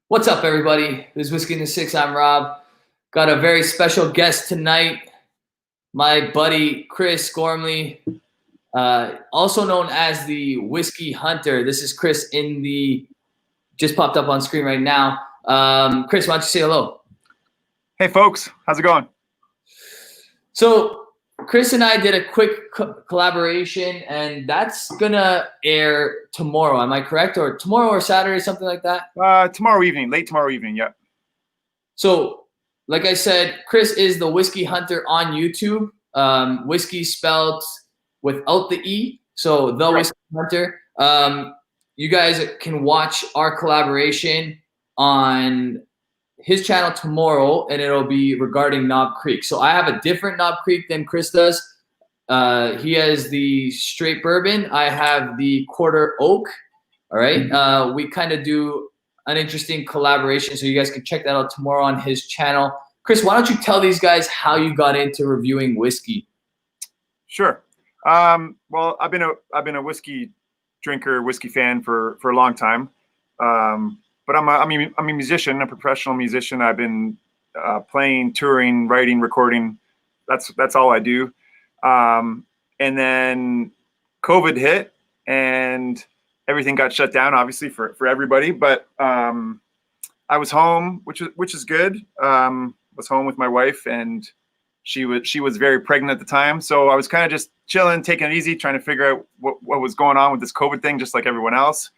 What's up, everybody? This is Whiskey in the Six. I'm Rob. Got a very special guest tonight, my buddy Chris Gormley, also known as the Whiskey Hunter. This is Chris just popped up on screen right now. Chris, why don't you say hello? Hey, folks. How's it going? So Chris and I did a quick collaboration, and that's going to air tomorrow. Am I correct? Or tomorrow or Saturday, something like that? Tomorrow evening, late tomorrow evening, yeah. So, like I said, Chris is the Whiskey Hunter on YouTube. Whiskey spelled without the E. So, the Whiskey Hunter. You guys can watch our collaboration on his channel tomorrow, and it'll be regarding Knob Creek. So I have a different Knob Creek than Chris does. He has the straight bourbon. I have the quarter oak. All right. We kind of do an interesting collaboration, so you guys can check that out tomorrow on his channel. Chris, why don't you tell these guys how you got into reviewing whiskey? Sure. Well, I've been a whiskey drinker, whiskey fan for a long time. But I'm a musician, a professional musician. I've been playing, touring, writing, recording. That's all I do. And then COVID hit, and everything got shut down, obviously for everybody. But I was home, which is good. Was home with my wife, and she was very pregnant at the time. So I was kind of just chilling, taking it easy, trying to figure out what was going on with this COVID thing, just like everyone else.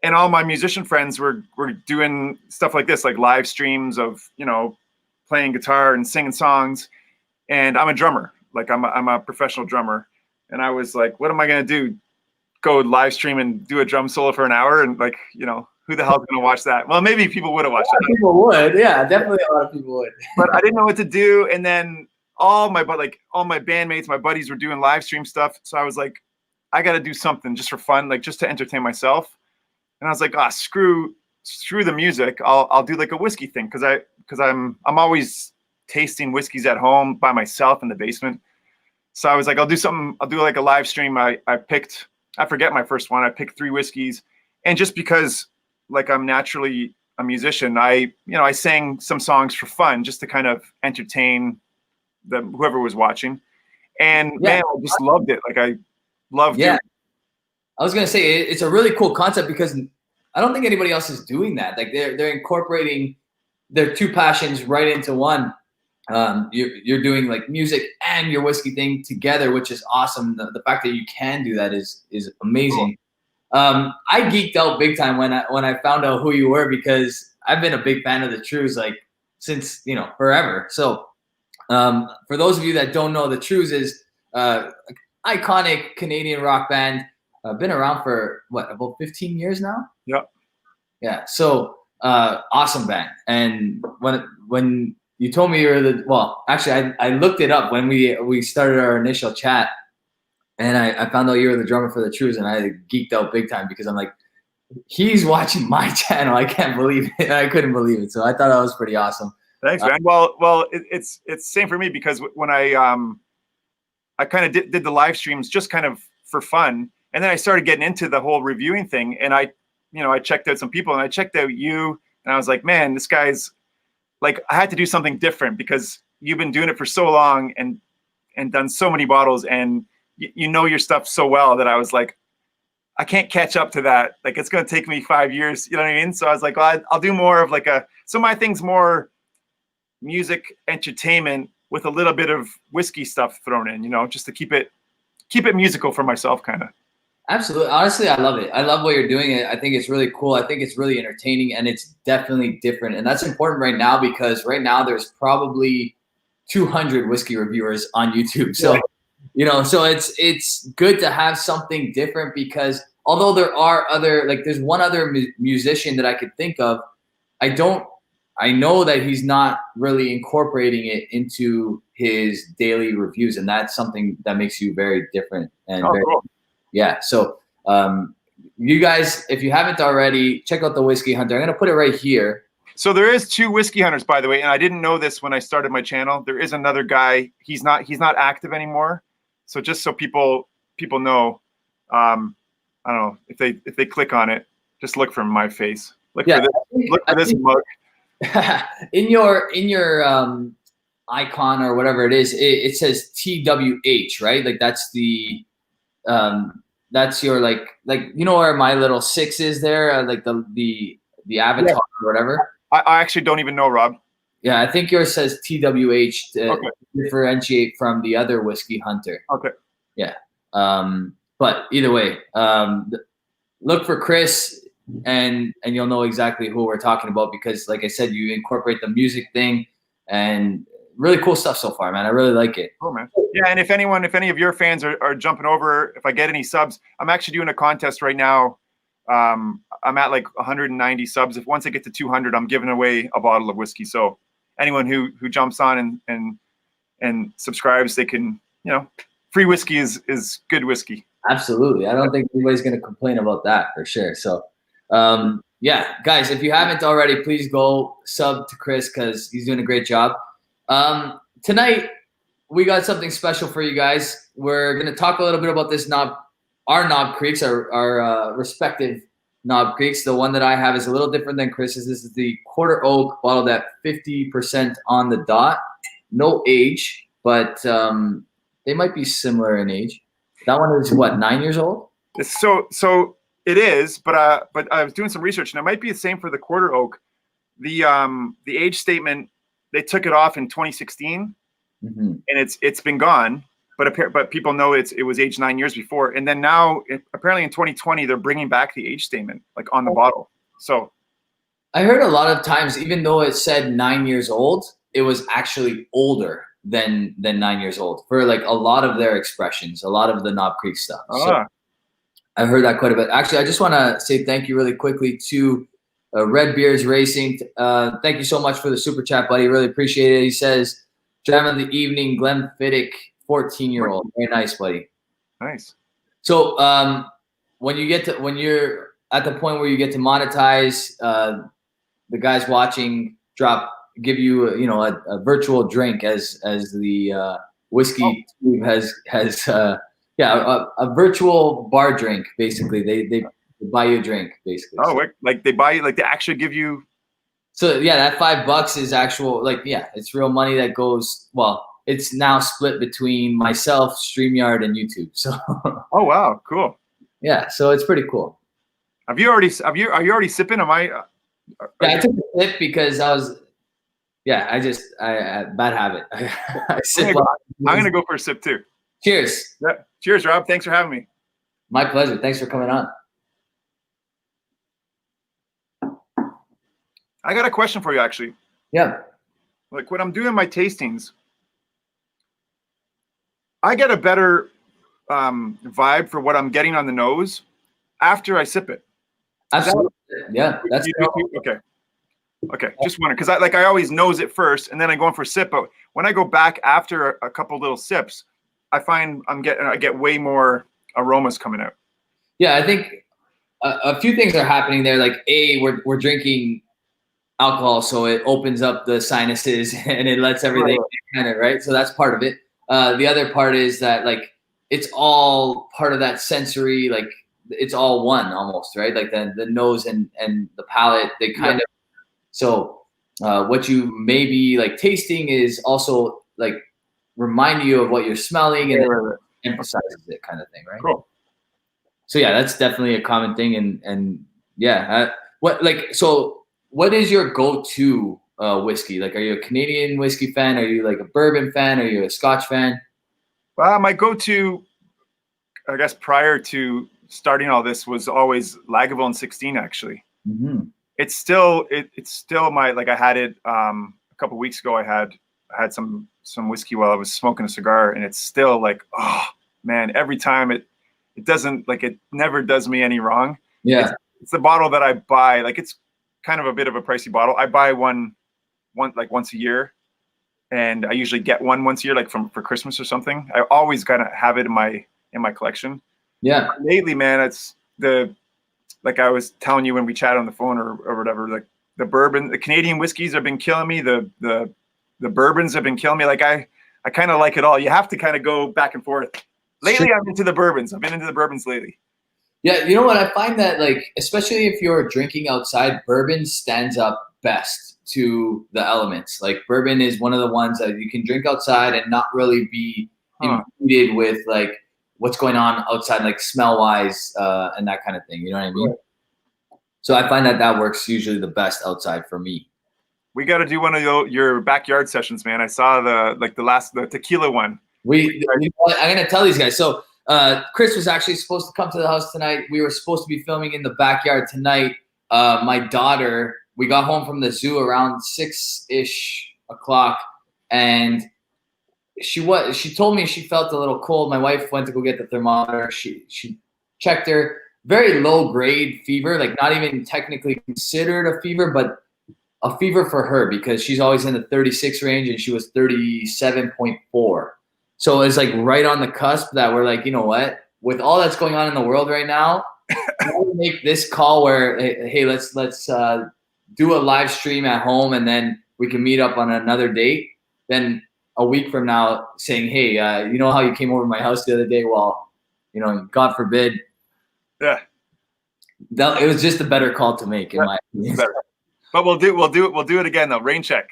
And all my musician friends were doing stuff like this, like live streams of, playing guitar and singing songs. And I'm a drummer, like I'm a professional drummer. And I was like, what am I going to do? Go live stream and do a drum solo for an hour? And who the hell's going to watch that? Well, maybe people would have watched it. People would. Yeah, definitely a lot of people would. But I didn't know what to do. And then all my bandmates, my buddies were doing live stream stuff. So I was like, I got to do something just for fun, like just to entertain myself. And I was like, screw the music. I'll do like a whiskey thing because I'm always tasting whiskeys at home by myself in the basement. So I was like, I'll do like a live stream. I forget my first one. I picked 3 whiskeys, and just because like I'm naturally a musician, I sang some songs for fun just to kind of entertain whoever was watching. And man, I just loved it. Like I loved it. I was gonna say it's a really cool concept because I don't think anybody else is doing that. Like they're incorporating their 2 passions right into one. You're doing like music and your whiskey thing together, which is awesome. The fact that you can do that is amazing. Cool. I geeked out big time when I found out who you were, because I've been a big fan of the Trews like since forever. So for those of you that don't know, the Trews is iconic Canadian rock band. Been around for about 15 years now. Yep. Yeah. So awesome band. And when you told me actually I looked it up when we started our initial chat, and I found out you were the drummer for the Trews, and I geeked out big time because I'm like, he's watching my channel. I can't believe it. I couldn't believe it. So I thought that was pretty awesome. Thanks, man. Well, it's same for me, because when I kind of did the live streams just kind of for fun. And then I started getting into the whole reviewing thing, and I checked out some people, and I checked out you, and I was like, man, this guy's like, I had to do something different because you've been doing it for so long and done so many bottles, and you know your stuff so well that I was like, I can't catch up to that. Like, it's going to take me 5 years. You know what I mean? So I was like, well, I'll do more of so my thing's more music entertainment with a little bit of whiskey stuff thrown in, just to keep it musical for myself, kind of. Absolutely. Honestly, I love it. I love what you're doing. I think it's really cool. I think it's really entertaining, and it's definitely different. And that's important right now, because right now there's probably 200 whiskey reviewers on YouTube. So, so it's good to have something different, because although there are there's one other musician that I could think of, I know that he's not really incorporating it into his daily reviews. And that's something that makes you very different and cool. Yeah. So you guys, if you haven't already, check out the Whiskey Hunter. I'm going to put it right here. So there is 2 Whiskey Hunters, by the way, and I didn't know this when I started my channel. There is another guy. He's not active anymore. So just so people know, I don't know if they click on it, just look for my face. Look for this. Look for this mug. in your icon or whatever it is, it says TWH, right? Like that's the that's your like you know where my little 6 is there, like the avatar or whatever. I actually don't even know, Rob. Yeah, I think yours says TWH to differentiate from the other Whiskey Hunter. Okay. Yeah. But either way, look for Chris and you'll know exactly who we're talking about because, like I said, you incorporate the music thing and really cool stuff so far, man. I really like it. Oh, man. Yeah, and if any of your fans are jumping over, if I get any subs, I'm actually doing a contest right now. I'm at like 190 subs. If once I get to 200, I'm giving away a bottle of whiskey. So anyone who jumps on and subscribes, they can, free whiskey is good whiskey. Absolutely. I don't think anybody's going to complain about that for sure. So, yeah, guys, if you haven't already, please go sub to Chris because he's doing a great job. Tonight, we got something special for you guys. We're going to talk a little bit about this our Knob Creeks, our respective Knob Creeks. The one that I have is a little different than Chris's. This is the Quarter Oak, bottled at 50% on the dot. No age, but they might be similar in age. That one is what, 9 years old? So it is, but I was doing some research, and it might be the same for the Quarter Oak. The age statement, they took it off in 2016, and it's been gone. But people know it was aged 9 years before, and then now apparently in 2020 they're bringing back the age statement like on the bottle. So I heard a lot of times, even though it said 9 years old, it was actually older than 9 years old for like a lot of their expressions, a lot of the Knob Creek stuff. So I've heard that quite a bit. Actually, I just want to say thank you really quickly to Red Beers Racing. Thank you so much for the super chat, buddy. Really appreciate it. He says, "Jam of the evening, Glenfiddich, 14-year-old." Very nice, buddy. Nice. So when you're at the point where you get to monetize, the guys watching give you a virtual drink as the whiskey tube has a virtual bar drink basically. They buy you a drink basically. Oh, so, like they buy you, like they actually give you. So yeah, that $5 is actual, it's real money that goes. Well, it's now split between myself, StreamYard, and YouTube. So. Oh wow, cool. Yeah, so it's pretty cool. Are you already sipping? Am I? Yeah, I took a sip because I was. Yeah, I bad habit. I'm gonna go for a sip too. Cheers. Yeah. Cheers, Rob. Thanks for having me. My pleasure. Thanks for coming on. I got a question for you, actually. Yeah. Like when I'm doing my tastings, I get a better vibe for what I'm getting on the nose after I sip it. Absolutely. Yeah. That's okay. Okay, just wondering because I always nose it first and then I go in for a sip. But when I go back after a couple little sips, I find I get way more aromas coming out. Yeah, I think a few things are happening there. Like we're drinking alcohol, so it opens up the sinuses and it lets everything kind of right. So that's part of it. The other part is that like it's all part of that sensory, like it's all one almost, right? Like the nose and the palate, they kind of. So what you may be like tasting is also like reminding you of what you're smelling and emphasizes it kind of thing, right? Cool. So yeah, that's definitely a common thing. And yeah, what is your go-to whiskey? Like, are you a Canadian whiskey fan? Are you like a bourbon fan? Are you a Scotch fan? My go-to, I guess, prior to starting all this was always Lagavulin 16, actually. Mm-hmm. It's still my, like I had it a couple of weeks ago. I had some whiskey while I was smoking a cigar, and it's still like, oh man, every time it doesn't, like, it never does me any wrong. Yeah. It's the bottle that I buy. Like, it's kind of a bit of a pricey bottle. I buy one like once a year, and I usually get one once a year, like for Christmas or something. I always gotta have it in my collection. Yeah. Lately, man, it's like I was telling you when we chat on the phone or whatever, like the Canadian whiskeys have been killing me. The bourbons have been killing me. Like I kind of like it all. You have to kind of go back and forth. Lately, I'm into the bourbons. I've been into the bourbons lately. Yeah, you know what? I find that, like, especially if you're drinking outside, bourbon stands up best to the elements. Like, bourbon is one of the ones that you can drink outside and not really be impeded with, like, what's going on outside, like smell-wise, and that kind of thing. You know what I mean? Right. So I find that works usually the best outside for me. We got to do one of your backyard sessions, man. I saw the tequila one. I'm gonna tell these guys. So Chris was actually supposed to come to the house tonight. We were supposed to be filming in the backyard tonight. My daughter, we got home from the zoo around 6-ish o'clock, and she told me she felt a little cold. My wife went to go get the thermometer. She checked her. Very low grade fever, like not even technically considered a fever, but a fever for her because she's always in the 36 range and she was 37.4. So it's like right on the cusp that we're like, you know what? With all that's going on in the world right now, we'll make this call where, hey, let's do a live stream at home and then we can meet up on another date. Then a week from now saying, hey, you know how you came over to my house the other day? Well, you know, God forbid. Yeah. It was just a better call to make in my opinion. But we'll do it again though. Rain check.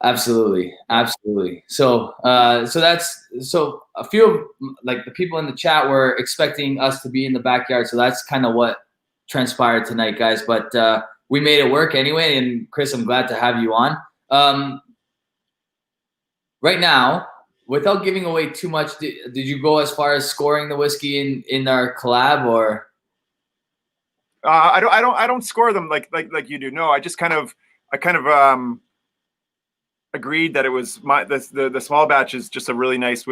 Absolutely. So so a few of like the people in the chat were expecting us to be in the backyard. So that's kind of what transpired tonight, guys. But we made it work anyway. And Chris, I'm glad to have you on. Right now, without giving away too much, did you go as far as scoring the whiskey in our collab or? I don't score them like you do. No, I kind of agreed that it was the small batch is just a really nice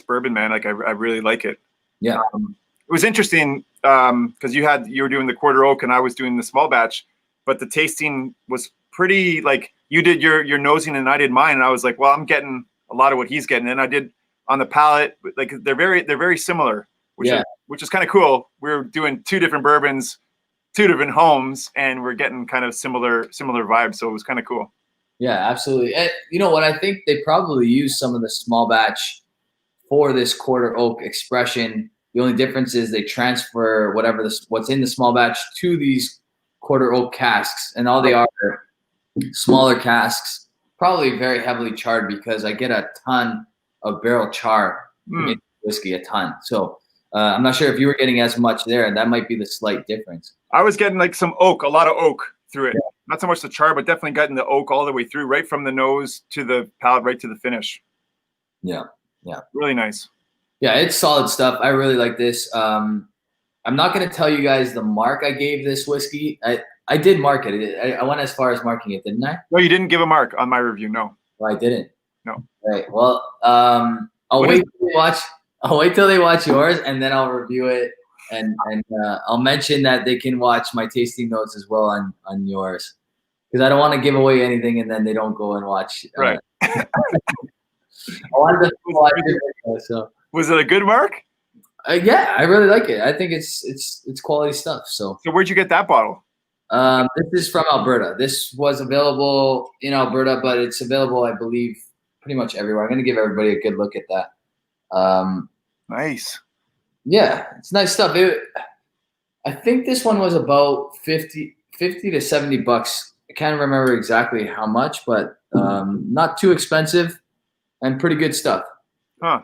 bourbon, man. Like I really like it. Yeah. It was interesting because you were doing the quarter oak and I was doing the small batch, but the tasting was pretty like you did your nosing and I did mine, and I was like, well, I'm getting a lot of what he's getting, and I did on the palate. Like they're very similar, which is kind of cool. We're doing two different bourbons, two different homes, and we're getting kind of similar vibes. So it was kind of cool. Yeah, absolutely. And you know what? I think they probably use some of the small batch for this quarter oak expression. The only difference is they transfer what's in the small batch to these quarter oak casks, and all they are smaller casks, probably very heavily charred because I get a ton of barrel char in whiskey, a ton. So I'm not sure if you were getting as much there, and that might be the slight difference. I was getting like a lot of oak through it. Yeah. Not so much the char, but definitely getting the oak all the way through, right from the nose to the palate, right to the finish. Yeah. Really nice. Yeah, it's solid stuff. I really like this. I'm not going to tell you guys the mark I gave this whiskey. I did mark it. I went as far as marking it, didn't I? No, you didn't give a mark on my review. No. Well, I didn't. No. Right. Well, I'll wait till they watch yours, and then I'll review it. And I'll mention that they can watch my tasting notes as well on yours, because I don't want to give away anything and then they don't go and watch. Right. I wanted to watch it. So. Was it a good mark? Yeah, I really like it. I think it's quality stuff. So where'd you get that bottle? This is from Alberta. This was available in Alberta, but it's available, I believe, pretty much everywhere. I'm going to give everybody a good look at that. Nice. Yeah, it's nice stuff. I think this one was about 50 to $70. I can't remember exactly how much, but not too expensive and pretty good stuff. Huh.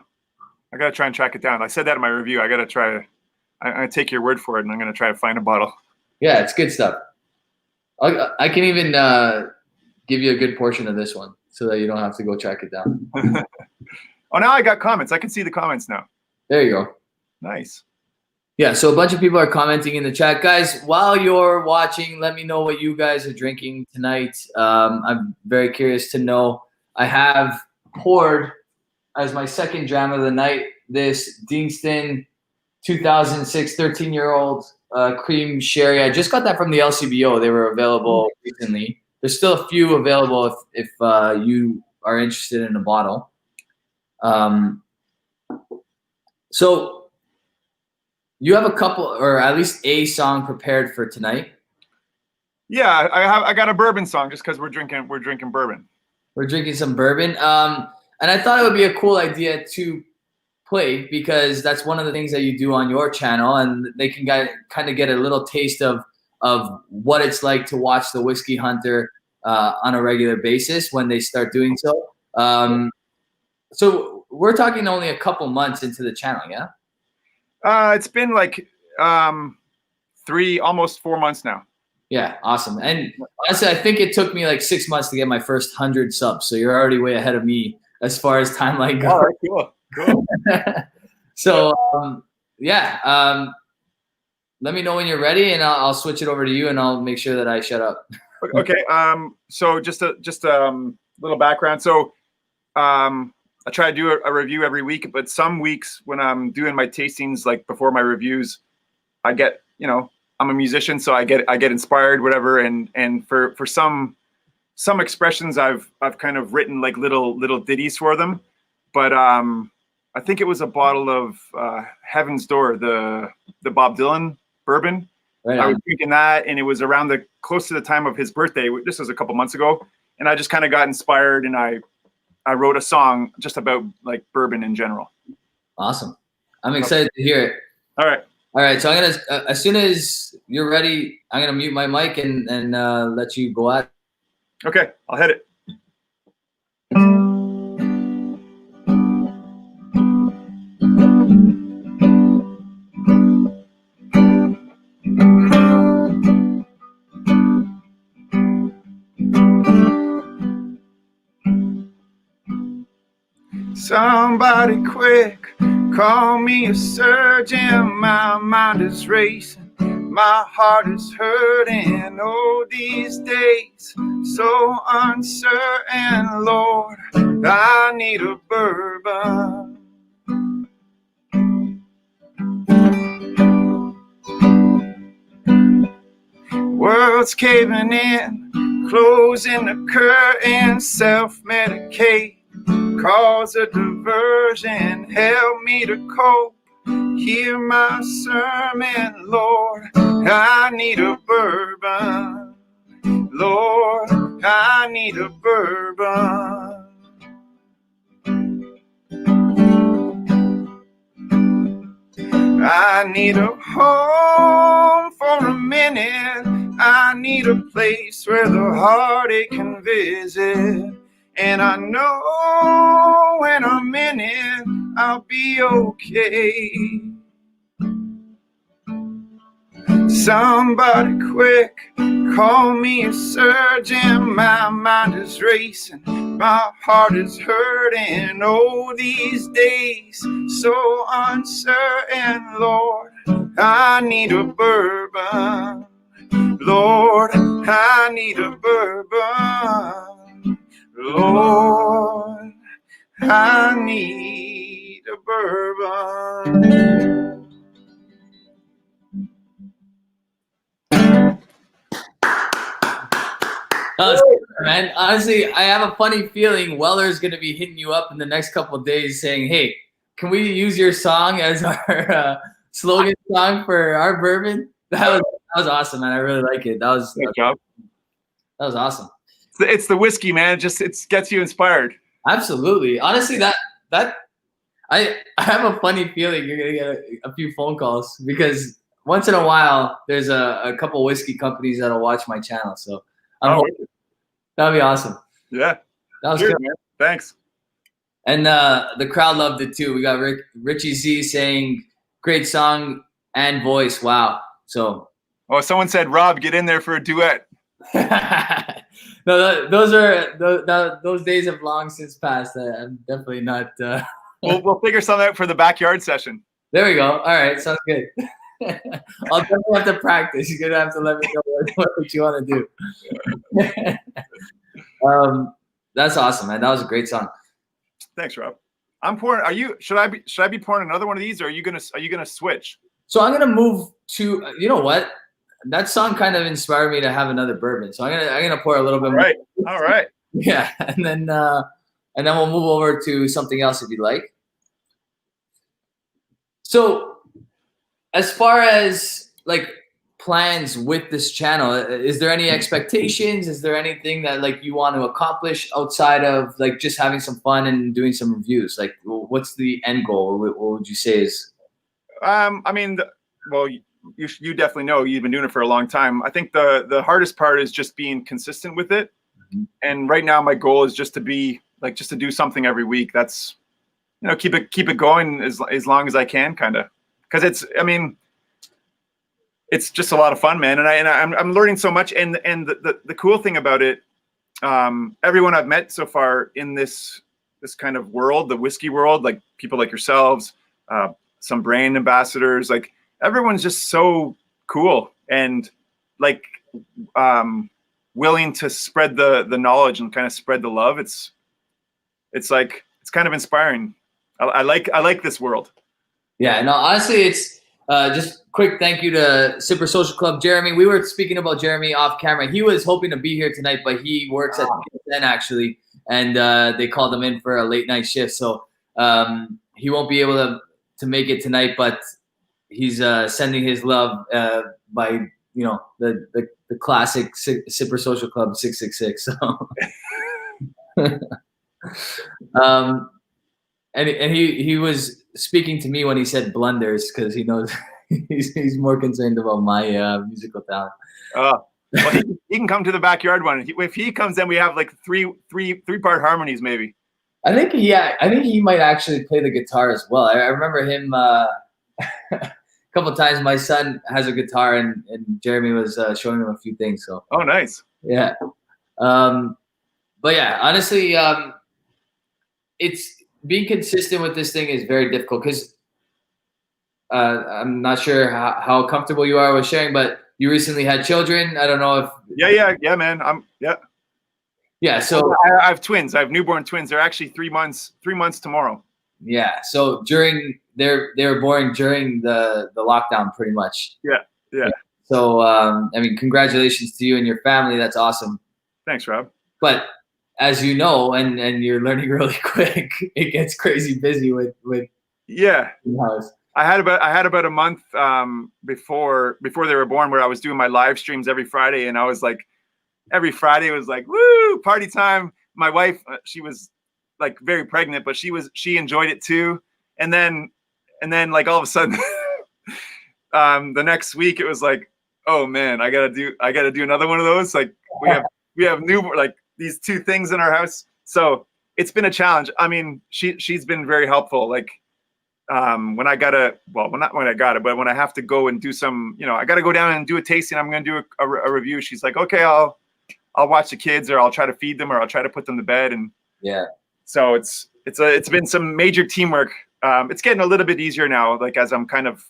I got to try and track it down. I said that in my review. I'm going to take your word for it, and I'm going to try to find a bottle. Yeah, it's good stuff. I can even give you a good portion of this one so that you don't have to go track it down. Oh, now I got comments. I can see the comments now. There you go. Nice. Yeah, so a bunch of people are commenting in the chat. Guys, while you're watching, let me know what you guys are drinking tonight. I'm very curious to know. I have poured as my second dram of the night this Deanston 2006 13-year-old cream sherry. I just got that from the LCBO. They were available recently. There's still a few available if you are interested in a bottle. So you have a couple, or at least a song prepared for tonight. Yeah, I got a bourbon song just because we're drinking bourbon. We're drinking some bourbon. And I thought it would be a cool idea to play, because that's one of the things that you do on your channel, and they can kind of get a little taste of what it's like to watch the Whiskey Hunter on a regular basis when they start doing so. So we're talking only a couple months into the channel, yeah? It's been like almost 4 months now. Yeah, awesome. And honestly, I think it took me like 6 months to get my first 100 subs. So you're already way ahead of me as far as timeline goes. All right, cool. So let me know when you're ready, and I'll switch it over to you, and I'll make sure that I shut up. Okay. So just a little background. So I try to do a review every week, but some weeks when I'm doing my tastings, like before my reviews, I get, I'm a musician, so I get inspired, whatever. And for some expressions, I've kind of written like little ditties for them. But I think it was a bottle of Heaven's Door, the Bob Dylan bourbon. Right I on. was drinking that, and it was around close to the time of his birthday. This was a couple months ago, and I just kind of got inspired, and I wrote a song just about like bourbon in general. Awesome. I'm excited to hear it. All right. So I'm gonna, as soon as you're ready, I'm gonna mute my mic and let you go at it. Okay, I'll hit it. Somebody quick, call me a surgeon. My mind is racing, my heart is hurting. Oh, these days so uncertain, Lord, I need a bourbon. World's caving in, closing the curtain, self-medicate, cause a diversion, help me to cope, hear my sermon, Lord, I need a bourbon, Lord, I need a bourbon. I need a home for a minute, I need a place where the heartache can visit. And I know when I'm in it, I'll be okay. Somebody quick, call me a surgeon. My mind is racing, my heart is hurting. Oh, these days so uncertain, Lord, I need a bourbon. Lord, I need a bourbon. Lord, I need a bourbon. Man, honestly, I have a funny feeling Weller's going to be hitting you up in the next couple of days saying, hey, can we use your song as our slogan song for our bourbon? That was awesome, man. I really like it. That was awesome. It's the whiskey, man. It gets you inspired. Absolutely. Honestly, that I have a funny feeling you're gonna get a few phone calls, because once in a while there's a couple whiskey companies that'll watch my channel. So that'll be awesome. Yeah, that was good, good, man. Thanks. And the crowd loved it too. We got Richie Z saying great song and voice. Wow. So someone said, Rob, get in there for a duet. No, those days have long since passed. I'm definitely not. We'll figure something out for the backyard session. There we go. All right, sounds good. I'll definitely have to practice. You're gonna have to let me know what you want to do. That's awesome, man. That was a great song. Thanks, Rob. I'm pouring. Should I be pouring another one of these, or are you gonna switch? So I'm gonna move to. You know what? That song kind of inspired me to have another bourbon. So I'm gonna pour a little bit more. All right. Yeah, and then we'll move over to something else if you'd like. So as far as like plans with this channel? Is there any expectations? Is there anything that like you want to accomplish outside of like just having some fun and doing some reviews? Like, what's the end goal? What would you say is? I mean, well, you definitely know, you've been doing it for a long time. I think the hardest part is just being consistent with it. Mm-hmm. And right now my goal is just to do something every week. That's, keep it going as long as I can, kind of, because it's just a lot of fun, man. And I'm learning so much. And the cool thing about it, everyone I've met so far in this kind of world, the whiskey world, like people like yourselves, some brand ambassadors, like everyone's just so cool and like willing to spread the knowledge and kind of spread the love. It's kind of inspiring. I like this world. Yeah, no, honestly, it's just quick thank you to Sipper Social Club, Jeremy. We were speaking about Jeremy off camera. He was hoping to be here tonight, but he works at PSN actually, and they called him in for a late night shift, so he won't be able to make it tonight. But he's sending his love by the classic Sipper Social Club 666. So. And he was speaking to me when he said blunders because he knows he's more concerned about my musical talent. Well, he can come to the backyard one. If he comes, then we have like three-part harmonies maybe. I think he might actually play the guitar as well. I remember him a couple of times. My son has a guitar, and Jeremy was showing him a few things. So oh, nice. Yeah, but yeah, honestly, it's being consistent with this thing is very difficult because I'm not sure how comfortable you are with sharing, but you recently had children. I don't know if yeah, man. Yeah, so I have twins. I have newborn twins. They're actually 3 months tomorrow. Yeah, so they were born during the lockdown, pretty much. Yeah. So I mean, congratulations to you and your family. That's awesome. Thanks, Rob. But as you know, and you're learning really quick, it gets crazy busy with yeah. house. I had about a month before they were born where I was doing my live streams every Friday, and I was like, every Friday was like, woo, party time. My wife, she was like very pregnant, but she enjoyed it too. And then like all of a sudden, the next week it was like, oh man, I gotta do another one of those. Like we have new, like these two things in our house. So it's been a challenge. I mean, she's been very helpful. Like when I have to go and do some, I got to go down and do a tasting. I'm going to do a review. She's like, okay, I'll watch the kids, or I'll try to feed them, or I'll try to put them to bed. And yeah, so it's been some major teamwork. It's getting a little bit easier now, like as I'm kind of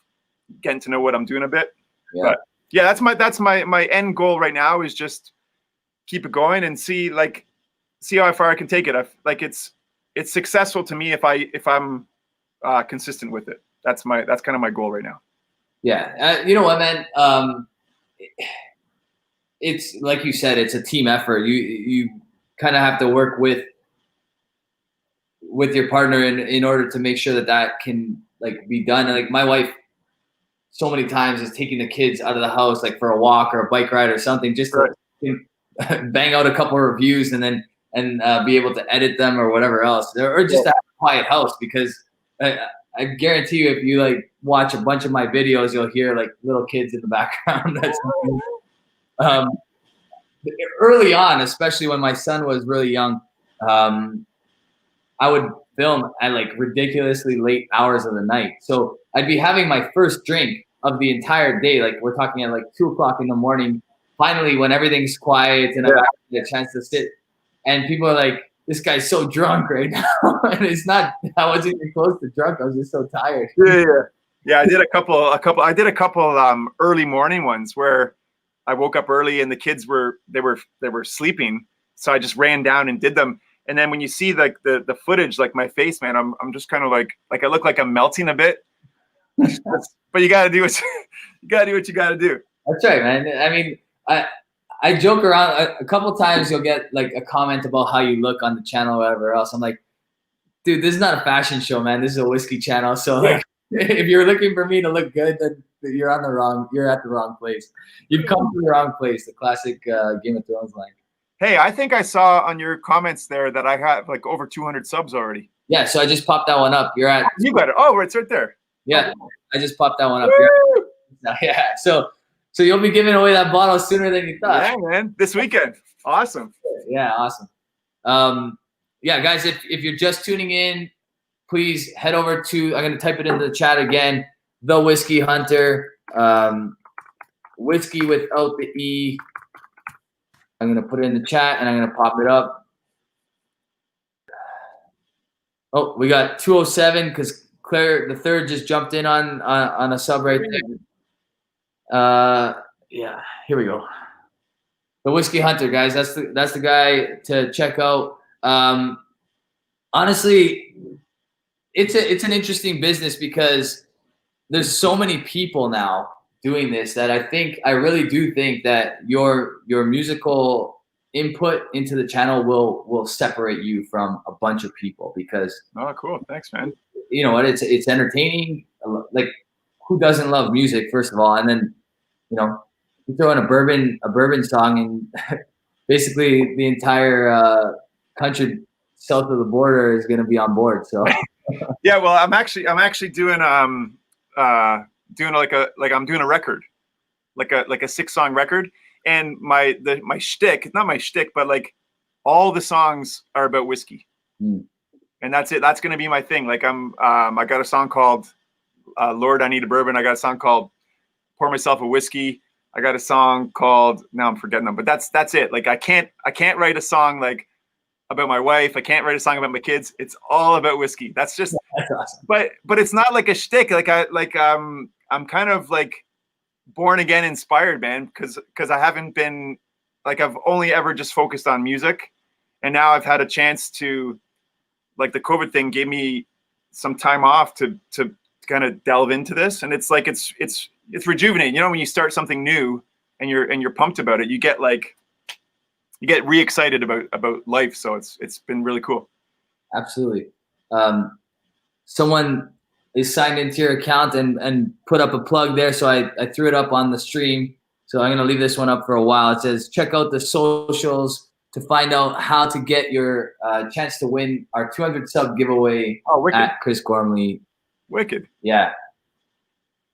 getting to know what I'm doing a bit. Yeah. But yeah, that's my end goal right now is just keep it going and see how far I can take it. It's successful to me if I'm consistent with it. That's kind of my goal right now. Yeah. You know what, man? It's like you said, it's a team effort. You kind of have to work with your partner in order to make sure that can like be done. And like my wife so many times is taking the kids out of the house, like for a walk or a bike ride or something, just to bang out a couple of reviews and be able to edit them or whatever else, or just to have a quiet house, because I guarantee you, if you like watch a bunch of my videos, you'll hear like little kids in the background. That's early on, especially when my son was really young, I would film at like ridiculously late hours of the night. So I'd be having my first drink of the entire day. Like we're talking at like 2 o'clock in the morning. Finally, when everything's quiet and I get a chance to sit, and people are like, this guy's so drunk right now. And it's not, I wasn't even close to drunk. I was just so tired. Yeah. I did a couple early morning ones where I woke up early and the kids were sleeping. So I just ran down and did them. And then when you see like the footage, like my face, man, I'm just kind of like I look like I'm melting a bit. But you got to do what you got to do. That's right, man. I mean, I joke around a couple times. You'll get like a comment about how you look on the channel or whatever else. I'm like, dude, this is not a fashion show, man. This is a whiskey channel. So like, if you're looking for me to look good, then You're at the wrong place. You've come to the wrong place. The classic Game of Thrones line. Hey, I think I saw on your comments there that I have like over 200 subs already. Yeah, so I just popped that one up. You're at. You got it. Oh, it's right there. Yeah, I just popped that one up. Yeah, so you'll be giving away that bottle sooner than you thought. Yeah, man. This weekend. Awesome. Yeah, awesome. Yeah, guys, if you're just tuning in, please head over to, I'm going to type it into the chat again, The Whiskey Hunter, whiskey without the E. I'm going to put it in the chat, and I'm going to pop it up. Oh, we got 207 because Claire the third just jumped in on a sub right there. Yeah, here we go. The Whiskey Hunter, guys. That's the guy to check out. Honestly, it's an interesting business because there's so many people now doing this that I really do think that your musical input into the channel will separate you from a bunch of people because cool. Thanks, man. You know what? It's entertaining. Like, who doesn't love music, first of all? And then, you throw in a bourbon song and basically the entire country south of the border is going to be on board. So yeah, well, I'm actually doing I'm doing a record, like a 6-song record, and my shtick, not my shtick, but like all the songs are about whiskey, and that's it. That's going to be my thing. Like I got a song called Lord, I Need a Bourbon. I got a song called Pour Myself a Whiskey. I got a song called, now I'm forgetting them, but that's it. Like I can't write a song like about my wife. I can't write a song about my kids. It's all about whiskey. That's just, that's awesome. But it's not like a shtick. I'm kind of like born again inspired, man. Cause I haven't been like, I've only ever just focused on music. And now I've had a chance to, like, the COVID thing gave me some time off to kind of delve into this. And it's like, it's rejuvenating. When you start something new and you're pumped about it, you get re-excited about life. So it's been really cool. Absolutely. Someone is signed into your account and put up a plug there. So I threw it up on the stream. So I'm going to leave this one up for a while. It says, check out the socials to find out how to get your chance to win our 200 sub giveaway at Chris Gormley. Wicked. Yeah.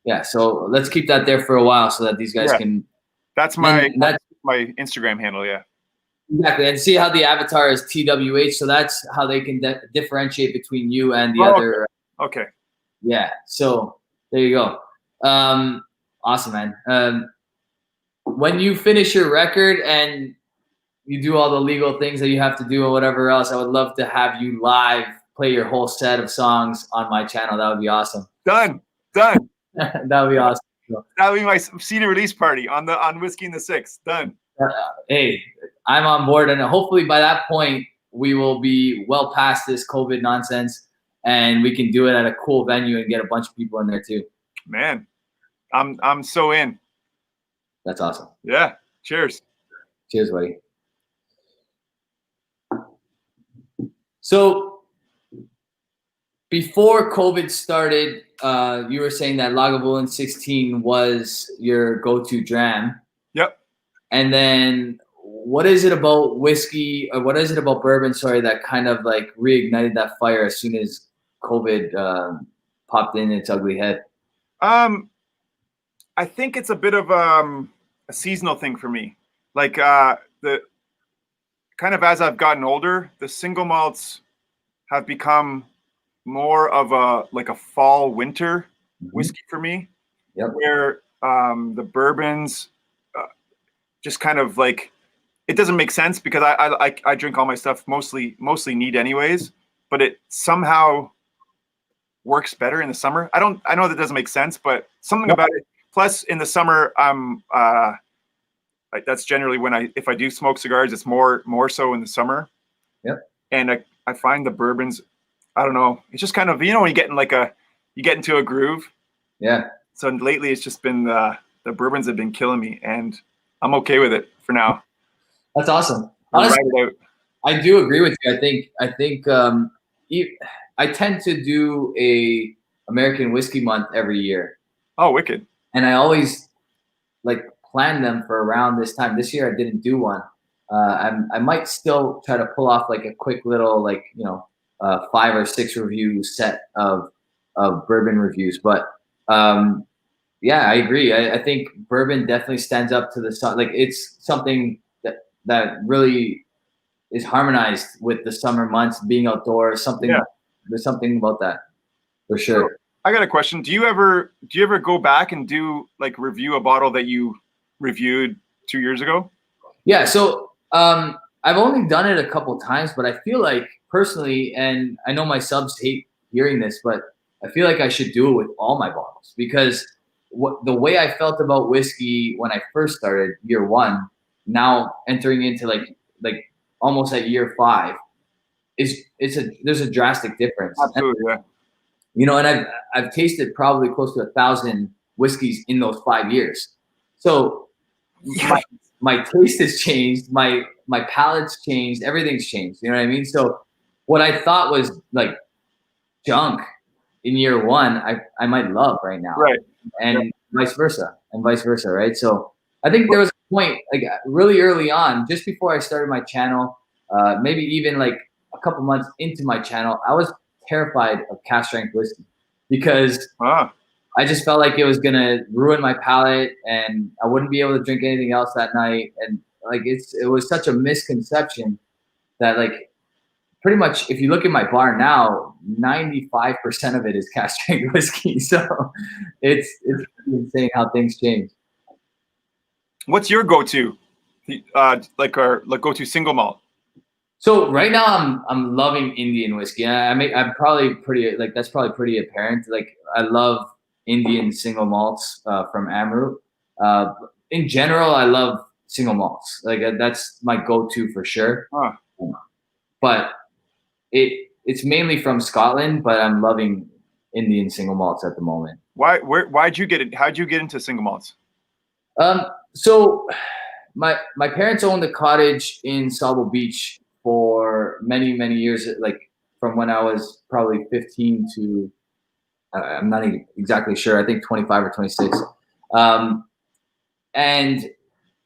Yeah. So let's keep that there for a while so that these guys can. That's my Instagram handle. Yeah. Exactly. And see how the avatar is TWH. So that's how they can differentiate between you and the other. Okay. Yeah. So there you go. Awesome, man. When you finish your record and you do all the legal things that you have to do or whatever else, I would love to have you live play your whole set of songs on my channel. That would be awesome. Done. That would be awesome. That would be my CD release party on Whiskey in the Six. Done. Hey, I'm on board, and hopefully by that point we will be well past this COVID nonsense, and we can do it at a cool venue and get a bunch of people in there too. Man, I'm so in. That's awesome. Yeah. Cheers. Cheers, buddy. So before COVID started, you were saying that Lagavulin 16 was your go-to dram. Yep. And then what is it about whiskey, or what is it about bourbon, that kind of like reignited that fire as soon as COVID popped in its ugly head? I think it's a bit of a seasonal thing for me. Like the kind of, as I've gotten older, the single malts have become more of a fall winter whiskey for me. Yep. Where the bourbons just kind of like, it doesn't make sense because I drink all my stuff mostly neat anyways, but it somehow works better in the summer. I know that doesn't make sense, but something about it. Plus in the summer, that's generally when if I do smoke cigars, it's more so in the summer. Yep. And I find the bourbons, I don't know, it's just kind of, when you get into a groove. Yeah. So lately it's just been the bourbons have been killing me, and I'm okay with it for now. That's awesome. Honestly, I do agree with you. I think I tend to do a American Whiskey Month every year. Oh, wicked. and I always like plan them for around this time. This year I didn't do one. I might still try to pull off like a quick little like 5 or 6 review set of bourbon reviews, but yeah, I agree. I think bourbon definitely stands up to the sun. Like it's something that really is harmonized with the summer months, being outdoors. There's something about that for sure. So, I got a question. Do you ever go back and do like review a bottle that you reviewed 2 years ago? Yeah. So I've only done it a couple times, but I feel like personally, and I know my subs hate hearing this, but I feel like I should do it with all my bottles, because the way I felt about whiskey when I first started year 1, now entering into like almost at year 5, there's a drastic difference. Absolutely, yeah. And I've tasted probably close to 1,000 whiskeys in those 5 years. So my taste has changed, my palate's changed, everything's changed. You know what I mean? So what I thought was like junk in year 1, I might love right now. Right. And vice versa, right? So I think there was a point like really early on, just before I started my channel, maybe even like a couple months into my channel, I was terrified of cask strength whiskey, because I just felt like it was gonna ruin my palate and I wouldn't be able to drink anything else that night. And like it was such a misconception that like pretty much if you look at my bar now, 95% of it is cask strength whiskey. So it's insane how things change. What's your go-to, like go-to single malt? So right now I'm loving Indian whiskey. I'm probably pretty like that's probably pretty apparent. Like I love Indian single malts from Amrut. In general, I love single malts. Like that's my go-to for sure. But it's mainly from Scotland. But I'm loving Indian single malts at the moment. Why'd you get it? How'd you get into single malts? So my parents owned a cottage in Sable Beach for many, many years, like from when I was probably 15 to, I'm not exactly sure, I think 25 or 26. And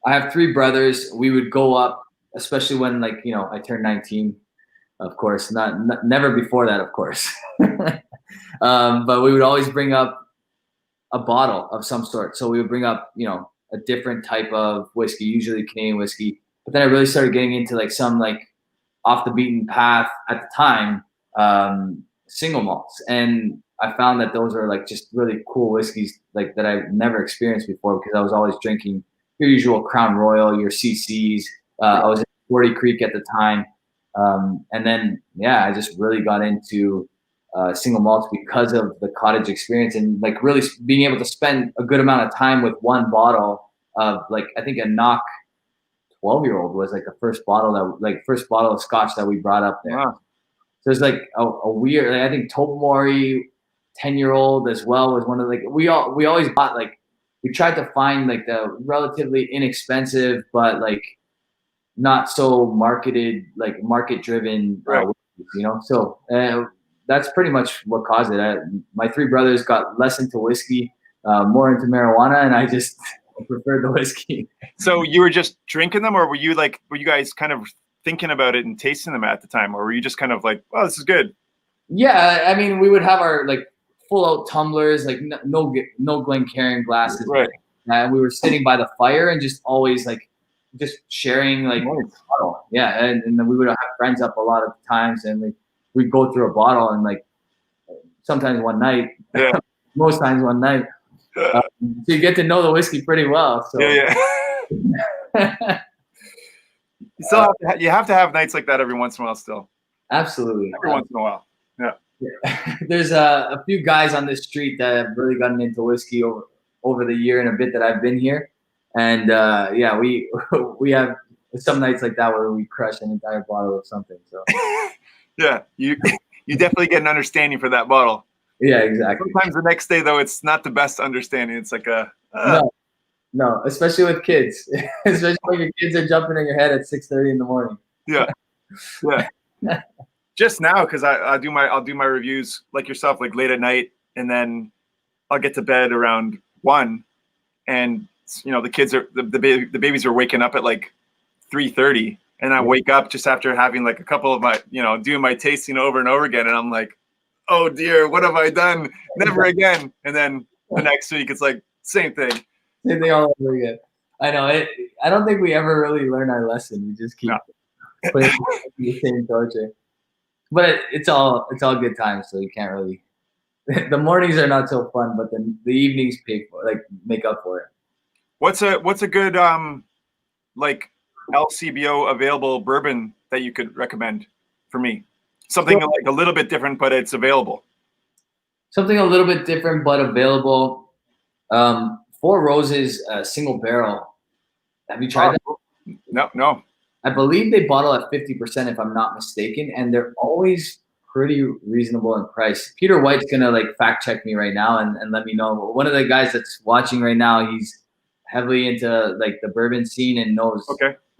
I have 3 brothers. We would go up, especially when I turned 19, of course, never before that, of course. But we would always bring up a bottle of some sort. So we would bring up, a different type of whiskey, usually Canadian whiskey. But then I really started getting into like some like off the beaten path at the time, single malts. And I found that those are like just really cool whiskeys like that I've never experienced before, because I was always drinking your usual Crown Royal, your CCs. I was in 40 Creek at the time. And then, yeah, I just really got into single malts because of the cottage experience, and like really being able to spend a good amount of time with one bottle of like, I think a Knock 12-year-old was like the first bottle of scotch that we brought up there. Wow. So it's like a weird, like, I think Tobermory 10-year-old as well was one of like, we always bought like, we tried to find like the relatively inexpensive, but like not so market driven, right. So that's pretty much what caused it. My 3 brothers got less into whiskey, more into marijuana, and I just preferred the whiskey. So you were just drinking them, or were you guys kind of thinking about it and tasting them at the time, or were you just kind of like, oh, this is good? Yeah, I mean, we would have our like full out tumblers, like no Glencairn glasses, right? And we were sitting by the fire and just always like just sharing like nice. bottle. Yeah, and then we would have friends up a lot of times, and we'd go through a bottle, and like sometimes one night, most times one night. So you get to know the whiskey pretty well. So. Yeah. You have to have nights like that every once in a while still. Absolutely. Every once in a while. Yeah. There's a few guys on this street that have really gotten into whiskey over the year and a bit that I've been here. And we have some nights like that where we crush an entire bottle of something. So yeah, you definitely get an understanding for that bottle. Yeah, exactly. Sometimes the next day though, it's not the best understanding. It's like no, especially with kids, especially when your kids are jumping in your head at 6:30 in the morning. Yeah. Just now, because I'll do my reviews like yourself, like late at night, and then I'll get to bed around 1, and the kids are the babies are waking up at like 3:30, and I wake up just after having like a couple of my doing my tasting over and over again, and I'm like, oh dear, what have I done? Never again. And then the next week it's like same thing. Same thing all over again. I know it. I don't think we ever really learn our lesson. We just keep putting the same torture. But it's all good times, so you can't really. The mornings are not so fun, but then the evenings make up for it. What's a good like LCBO available bourbon that you could recommend for me? Something like a little bit different, but it's available. Something a little bit different, but available. Four Roses single barrel. Have you tried that? No. I believe they bottle at 50%, if I'm not mistaken, and they're always pretty reasonable in price. Peter White's gonna fact check me right now and let me know. One of the guys that's watching right now, he's heavily into the bourbon scene and knows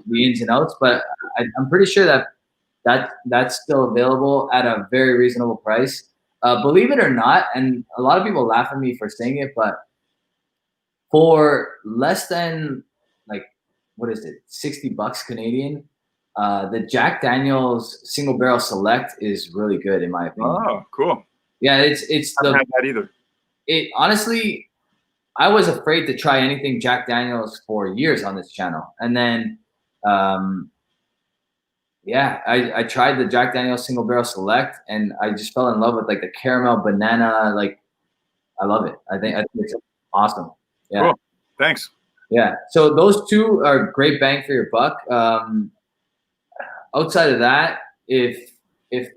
the ins and outs. But I'm pretty sure that's still available at a very reasonable price. Believe it or not, and a lot of people laugh at me for saying it, but for less than what is it, $60 Canadian, the Jack Daniel's Single Barrel Select is really good in my opinion. Oh, cool. Yeah, it's I haven't had that either. It honestly, I was afraid to try anything Jack Daniel's for years on this channel, and then I tried the Jack Daniel's Single Barrel Select, and I just fell in love with the caramel banana. I love it. I think it's awesome. Yeah. Cool. Thanks. Yeah. So those two are great bang for your buck. Outside of that, if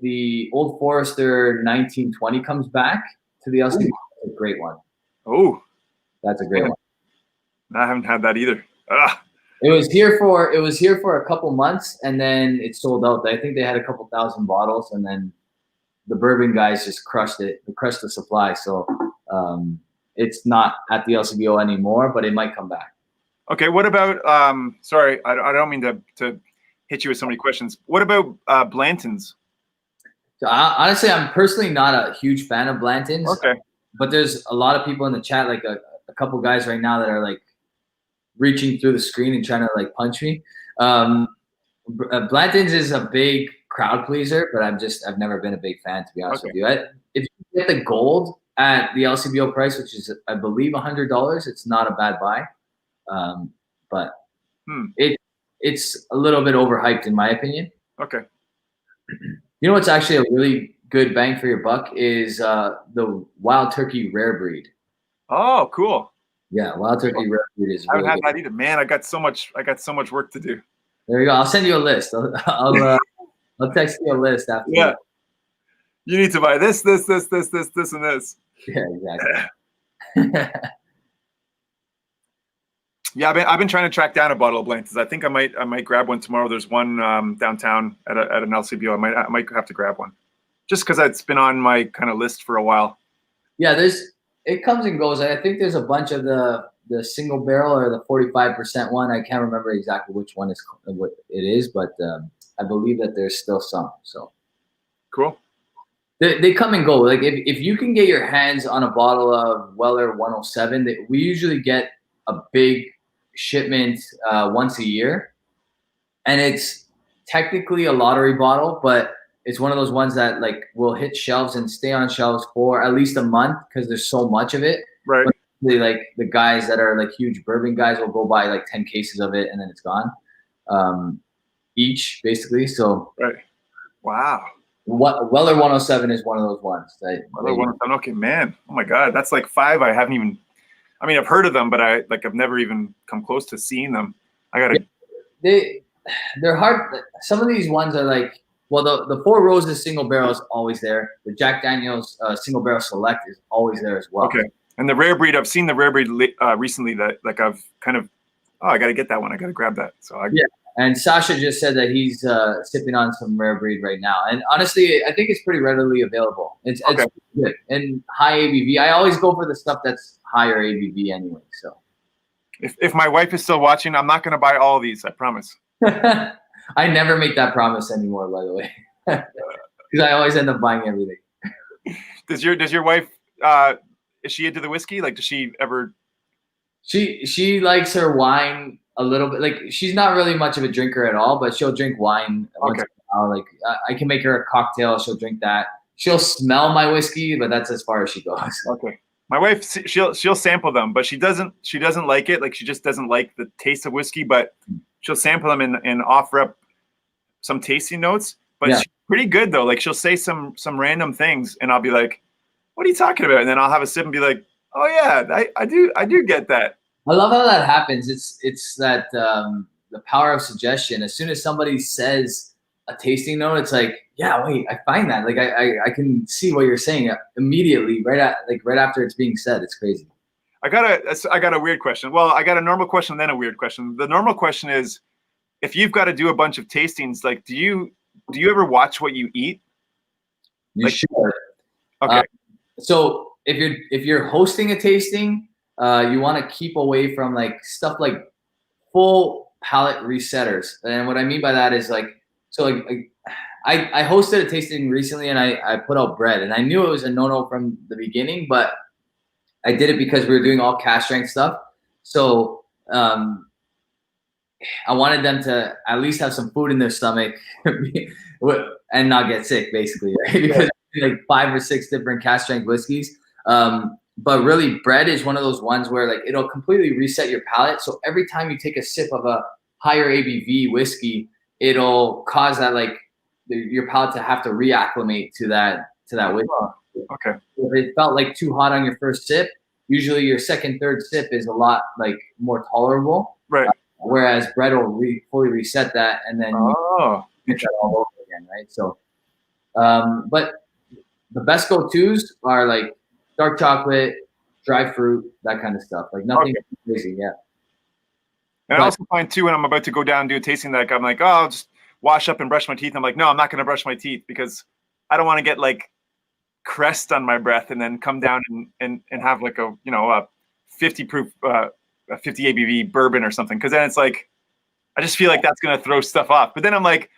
the Old Forester 1920 comes back to the LCBO, that's a great one. Oh, that's a great one. I haven't had that either. It was here for a couple months, and then it sold out. I think they had a couple thousand bottles, and then the bourbon guys just crushed it. They crushed the supply. So it's not at the LCBO anymore, but it might come back. Okay. What about? Sorry, I don't mean to hit you with so many questions. What about Blanton's? So honestly, I'm personally not a huge fan of Blanton's. Okay. But there's a lot of people in the chat, a couple guys right now that are reaching through the screen and trying to punch me. Blanton's is a big crowd pleaser, but I've never been a big fan, to be honest with you. If you get the gold at the LCBO price, which is I believe $100, it's not a bad buy. But it's a little bit overhyped in my opinion. Okay. You know what's actually a really good bang for your buck is the Wild Turkey Rare Breed. Oh, cool. Yeah, Wild Turkey Rare Breed is. I haven't had that either. Man, I got so much work to do. There you go. I'll send you a list. I'll text you a list after. Yeah. You need to buy this, and this. Yeah, exactly. Yeah, I've been trying to track down a bottle of Blanton's. I think I might grab one tomorrow. There's one downtown at an LCBO. I might have to grab one, just because it's been on my kind of list for a while. Yeah, it comes and goes. I think there's a bunch of the single barrel or the 45% one. I can't remember exactly which one what it is, but I believe that there's still some. So cool. They come and go. If you can get your hands on a bottle of Weller 107, we usually get a big shipment once a year, and it's technically a lottery bottle, but it's one of those ones that will hit shelves and stay on shelves for at least a month because there's so much of it. Right. But the guys that are huge bourbon guys will go buy 10 cases of it and then it's gone, each basically. So right. Wow. Weller 107 is one of those ones. Weller 107. Okay, man. Oh my God, that's 5. I haven't even. I mean, I've heard of them, but I've never even come close to seeing them. I gotta. They're hard. Some of these ones are the Four Roses single barrel is always there. The Jack Daniel's single barrel select is always there as well. Okay. And the rare breed, I've seen the rare breed recently that I've kind of, I got to get that one. I got to grab that. So yeah. And Sasha just said that he's sipping on some rare breed right now. And honestly, I think it's pretty readily available. It's good and high ABV. I always go for the stuff that's higher ABV anyway. So if my wife is still watching, I'm not going to buy all of these. I promise. I never make that promise anymore, by the way, because I always end up buying everything. Does your wife, is she into the whiskey? Does she ever? She likes her wine a little bit. Like she's not really much of a drinker at all, but she'll drink wine once in a while. Like I can make her a cocktail. She'll drink that. She'll smell my whiskey, but that's as far as she goes. Okay. My wife, she'll sample them, but she doesn't like it. Like she just doesn't like the taste of whiskey, but she'll sample them and offer up some tasting notes. But she's pretty good though. Like she'll say some random things, and I'll be like, "What are you talking about?" And then I'll have a sip and be like, "Oh yeah, I do get that." I love how that happens. It's that the power of suggestion. As soon as somebody says a tasting note, it's like, yeah, wait, I find that. Like I can see what you're saying immediately, right after it's being said. It's crazy. I got a weird question. Well, I got a normal question and then a weird question. The normal question is, if you've got to do a bunch of tastings, like do you ever watch what you eat? You should. Okay. So if you're hosting a tasting, you want to keep away from like stuff like full palate resetters. And what I mean by that is like, so like I hosted a tasting recently and I put out bread, and I knew it was a no-no from the beginning, but I did it because we were doing all cask strength stuff. So I wanted them to at least have some food in their stomach and not get sick, basically, right? Because like 5 or 6 different cask strength whiskeys. But really, bread is one of those ones where like it'll completely reset your palate. So every time you take a sip of a higher ABV whiskey, it'll cause that like your palate to have to reacclimate to that whiskey. Okay. If it felt like too hot on your first sip, usually your second, third sip is a lot like more tolerable. Right. Whereas bread will fully reset that, and then you get that all over again, right? So, but the best go-tos are like dark chocolate, dry fruit, that kind of stuff. Like nothing crazy, yeah. And I also find too, when I'm about to go down and do a tasting, like I'm like, oh, I'll just wash up and brush my teeth. I'm like, no, I'm not going to brush my teeth because I don't want to get like crest on my breath and then come down and have like a 50 proof, 50 ABV bourbon or something. Because then it's like, I just feel like that's going to throw stuff off. But then I'm like,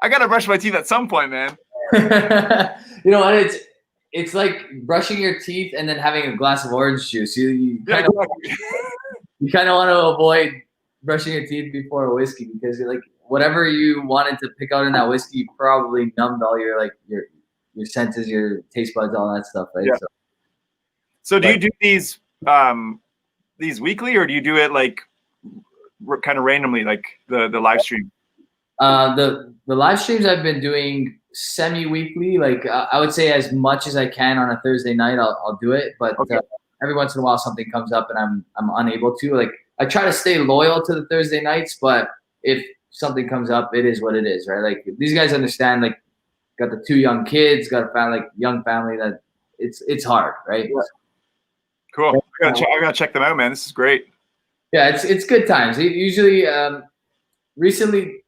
I got to brush my teeth at some point, man. You know what? It's like brushing your teeth and then having a glass of orange juice. You kind of want to avoid brushing your teeth before a whiskey, because like whatever you wanted to pick out in that whiskey probably numbed all your like your senses, your taste buds, all that stuff, right? Yeah. So do you do these weekly, or do you do it like kind of randomly, like the live stream? The live streams I've been doing semi-weekly. Like I would say as much as I can on a Thursday night, I'll do it. But every once in a while something comes up and I'm unable to. Like I try to stay loyal to the Thursday nights, but if something comes up, it is what it is, right? Like these guys understand. Like got the 2 young kids, got a family, like young family, that it's hard, right? Yeah. Cool. I gotta check them out, man. This is great. Yeah, it's good times. Usually, recently.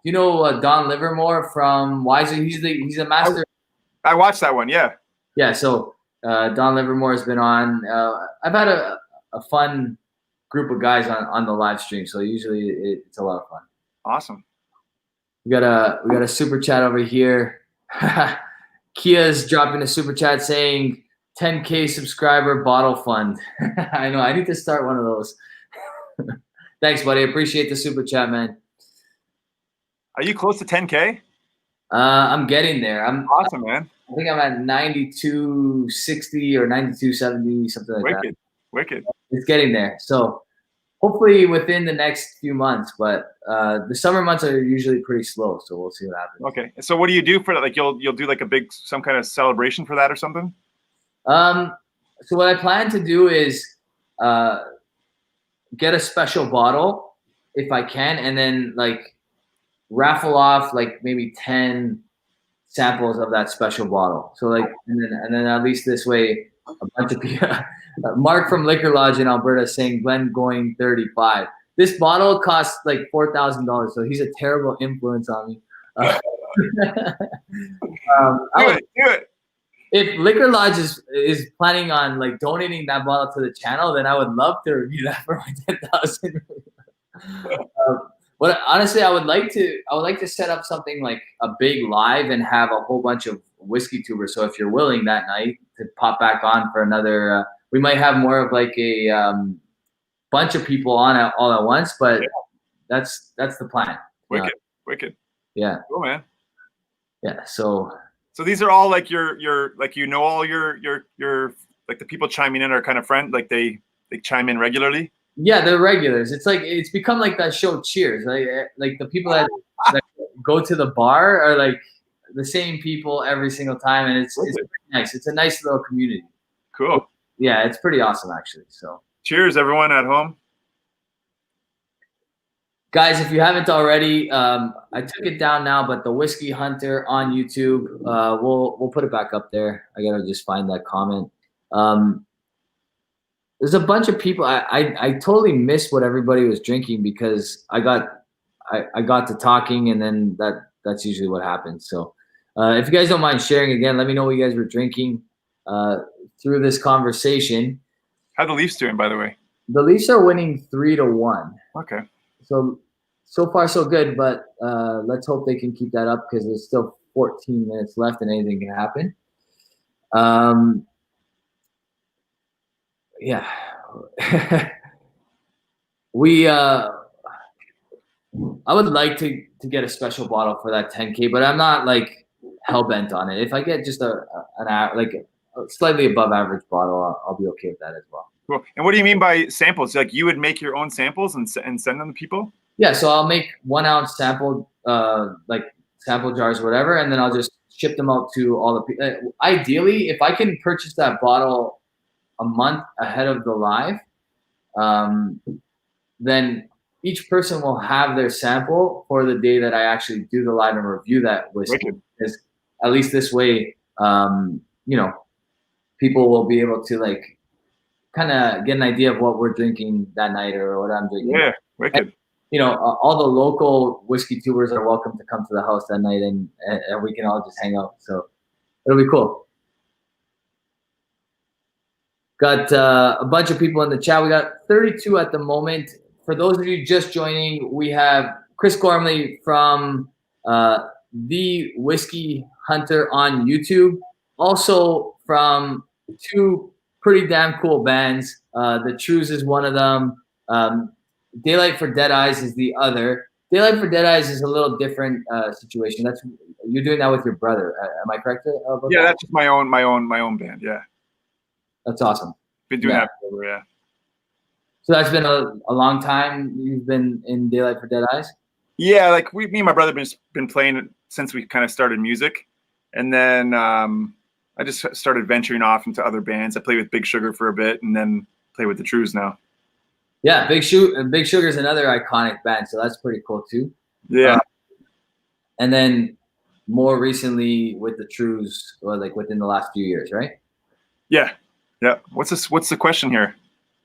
You know Don Livermore from Wiser? He's a master. I watched that one, yeah. Yeah, so Don Livermore has been on. I've had a fun group of guys on the live stream, so usually it's a lot of fun. Awesome. We got a super chat over here. Kia's dropping a super chat saying 10K subscriber bottle fund. I know, I need to start one of those. Thanks, buddy. Appreciate the super chat, man. Are you close to 10K? I'm getting there. Awesome, man. I think I'm at 9260 or 9270, something like that. Wicked. It's getting there. So hopefully within the next few months, but the summer months are usually pretty slow, so we'll see what happens. Okay. So what do you do for that? Like you'll do like some kind of celebration for that or something? So what I plan to do is get a special bottle if I can, and then like raffle off like maybe 10 samples of that special bottle. So like, and then at least this way, a bunch of people. Mark from Liquor Lodge in Alberta saying Glenn going 35. This bottle costs like $4,000, so he's a terrible influence on me. Do it. If Liquor Lodge is planning on like donating that bottle to the channel, then I would love to review that for my 10,000. But honestly, I would like to set up something like a big live and have a whole bunch of whiskey tubers. So if you're willing that night to pop back on for another, we might have more of like a bunch of people on all at once, but Yeah. that's the plan. Wicked. Yeah. Cool, man. Yeah. So these are all like your like, you know, all your like the people chiming in are kind of friend, like they chime in regularly. yeah, they're regulars. It's like it's become like that show Cheers. Like the people that go to the bar are like the same people every single time, and it's nice. It's a nice little community. Cool. Yeah, it's pretty awesome actually. So cheers, everyone at home. Guys, if you haven't already, I took it down now, but the Whiskey Hunter on YouTube, we'll put it back up there. I gotta just find that comment. There's a bunch of people. I totally missed what everybody was drinking because I got to talking, and then that's usually what happens. So if you guys don't mind sharing again, let me know what you guys were drinking through this conversation. How the Leafs doing, by the way? The Leafs are winning 3-1. Okay. So far so good, but let's hope they can keep that up because there's still 14 minutes left and anything can happen. Yeah. I would like to get a special bottle for that 10K, but I'm not like hell bent on it. If I get just a slightly above average bottle, I'll be okay with that as well. Cool. And what do you mean by samples? Like you would make your own samples and send them to people? Yeah, so I'll make 1 ounce sample, like sample jars, or whatever, and then I'll just ship them out to all the people. Ideally, if I can purchase that bottle a month ahead of the live, then each person will have their sample for the day that I actually do the live and review that whiskey. Because at least this way, you know, people will be able to like kind of get an idea of what we're drinking that night or what I'm drinking. Yeah, wicked. And, you know, all the local whiskey tubers are welcome to come to the house that night, and we can all just hang out. So it'll be cool. Got a bunch of people in the chat. We got 32 at the moment. For those of you just joining, we have Chris Gormley from the Whiskey Hunter on YouTube. Also from 2 pretty damn cool bands. The Trews is one of them. Daylight for Dead Eyes is the other. Daylight for Dead Eyes is a little different situation. You're doing that with your brother. Am I correct? Yeah, that's just my own band. Yeah, that's awesome. Been doing that forever. Yeah. So that's been a long time. You've been in Daylight for Dead Eyes. Yeah, like me and my brother been playing since we kind of started music, and then I just started venturing off into other bands. I played with Big Sugar for a bit, and then play with the Trews now. Yeah, Big Sugar is another iconic band, so that's pretty cool too. Yeah. And then more recently with the Trews, or like within the last few years, right? Yeah. What's the question here?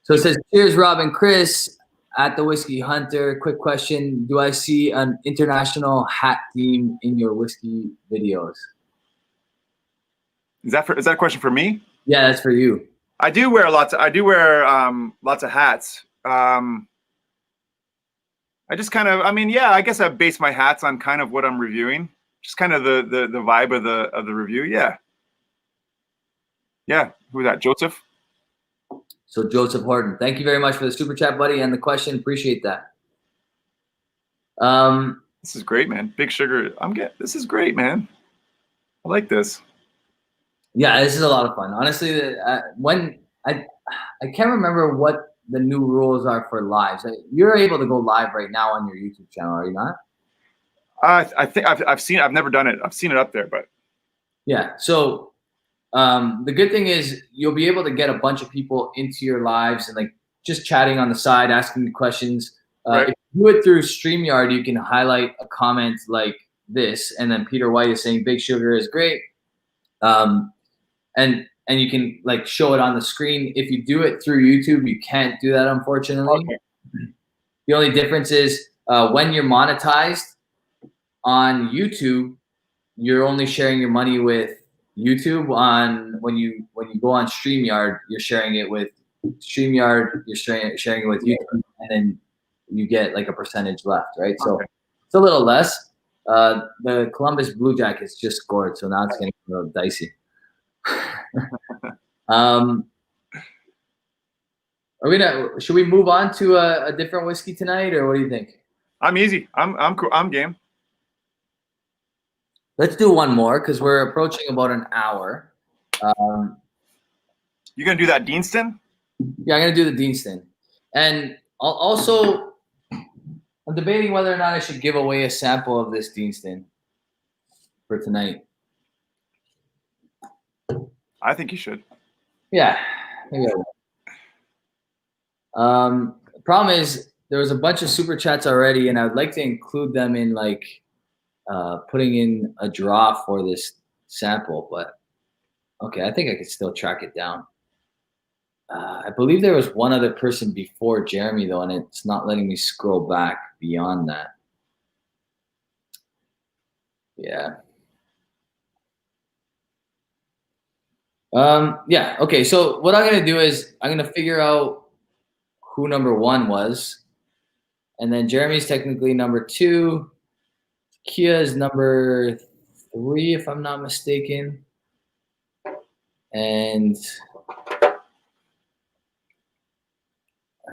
So it says, cheers, Rob and Chris at the Whiskey Hunter. Quick question: do I see an international hat theme in your whiskey videos? Is that a question for me? Yeah, that's for you. I do wear lots of hats. I just kind of, I guess I base my hats on kind of what I'm reviewing. Just kind of the vibe of the review. Yeah. Who's that? Joseph? So Joseph Horton, thank you very much for the super chat, buddy, and the question. Appreciate that. This is great, man. Big Sugar. This is great, man. I like this. Yeah, this is a lot of fun. Honestly, when I can't remember what the new rules are for lives. You're able to go live right now on your YouTube channel, are you not? I think I've never done it. I've seen it up there, but yeah. So the good thing is you'll be able to get a bunch of people into your lives and like just chatting on the side, asking questions. Right. If you do it through StreamYard, you can highlight a comment like this, and then Peter White is saying Big Sugar is great. And you can like show it on the screen. If you do it through YouTube, you can't do that, unfortunately. Okay. The only difference is when you're monetized on YouTube, you're only sharing your money with YouTube. When you go on StreamYard, you're sharing it with StreamYard, you're sharing it with YouTube, and then you get like a percentage left, right? Okay. So it's a little less. The Columbus Blue Jackets just scored, so now it's getting a little dicey. Should we move on to a different whiskey tonight, or what do you think? I'm easy. I'm cool. I'm game. Let's do one more because we're approaching about an hour. You gonna do that Deanston? Yeah, I'm gonna do the Deanston, and I'm debating whether or not I should give away a sample of this Deanston for tonight. I think you should. Yeah, maybe I will. The problem is there was a bunch of super chats already, and I would like to include them in like putting in a draw for this sample. But okay, I think I could still track it down. I believe there was one other person before Jeremy though, and it's not letting me scroll back beyond that. Yeah. Yeah. Okay. So what I'm gonna do is I'm gonna figure out who number one was, and then Jeremy's technically number two. Kia is number three, if I'm not mistaken, and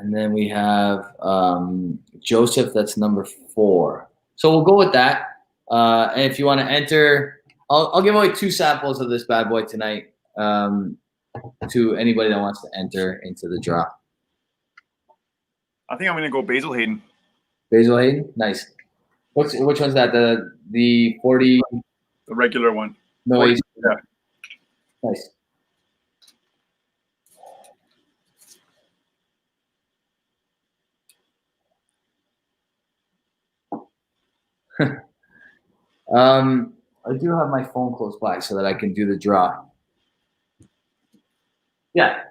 then we have Joseph. That's number four. So we'll go with that. And if you want to enter, I'll give away 2 samples of this bad boy tonight to anybody that wants to enter into the draw. I think I'm gonna go Basil Hayden. Basil Hayden, nice. Which one's that? The 40. The regular one. Noise. Yeah. Nice. I do have my phone close by so that I can do the draw. Yeah.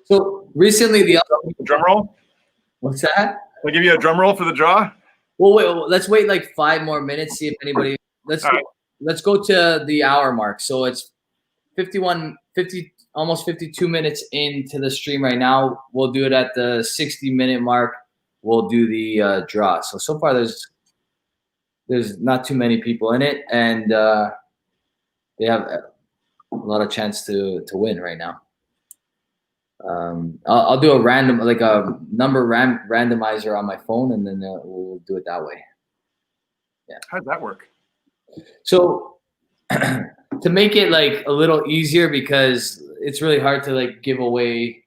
So recently, drum roll. What's that? I'll give you a drum roll for the draw. Well, wait. Let's wait like 5 more minutes. See if anybody. Let's go to the hour mark. So it's 50, almost 52 minutes into the stream right now. We'll do it at the 60-minute mark. We'll do the draw. So far there's not too many people in it, and they have a lot of chance to win right now. I'll do a random, like a number randomizer on my phone, and then we'll do it that way. Yeah. How does that work? So to make it like a little easier, because it's really hard to like give away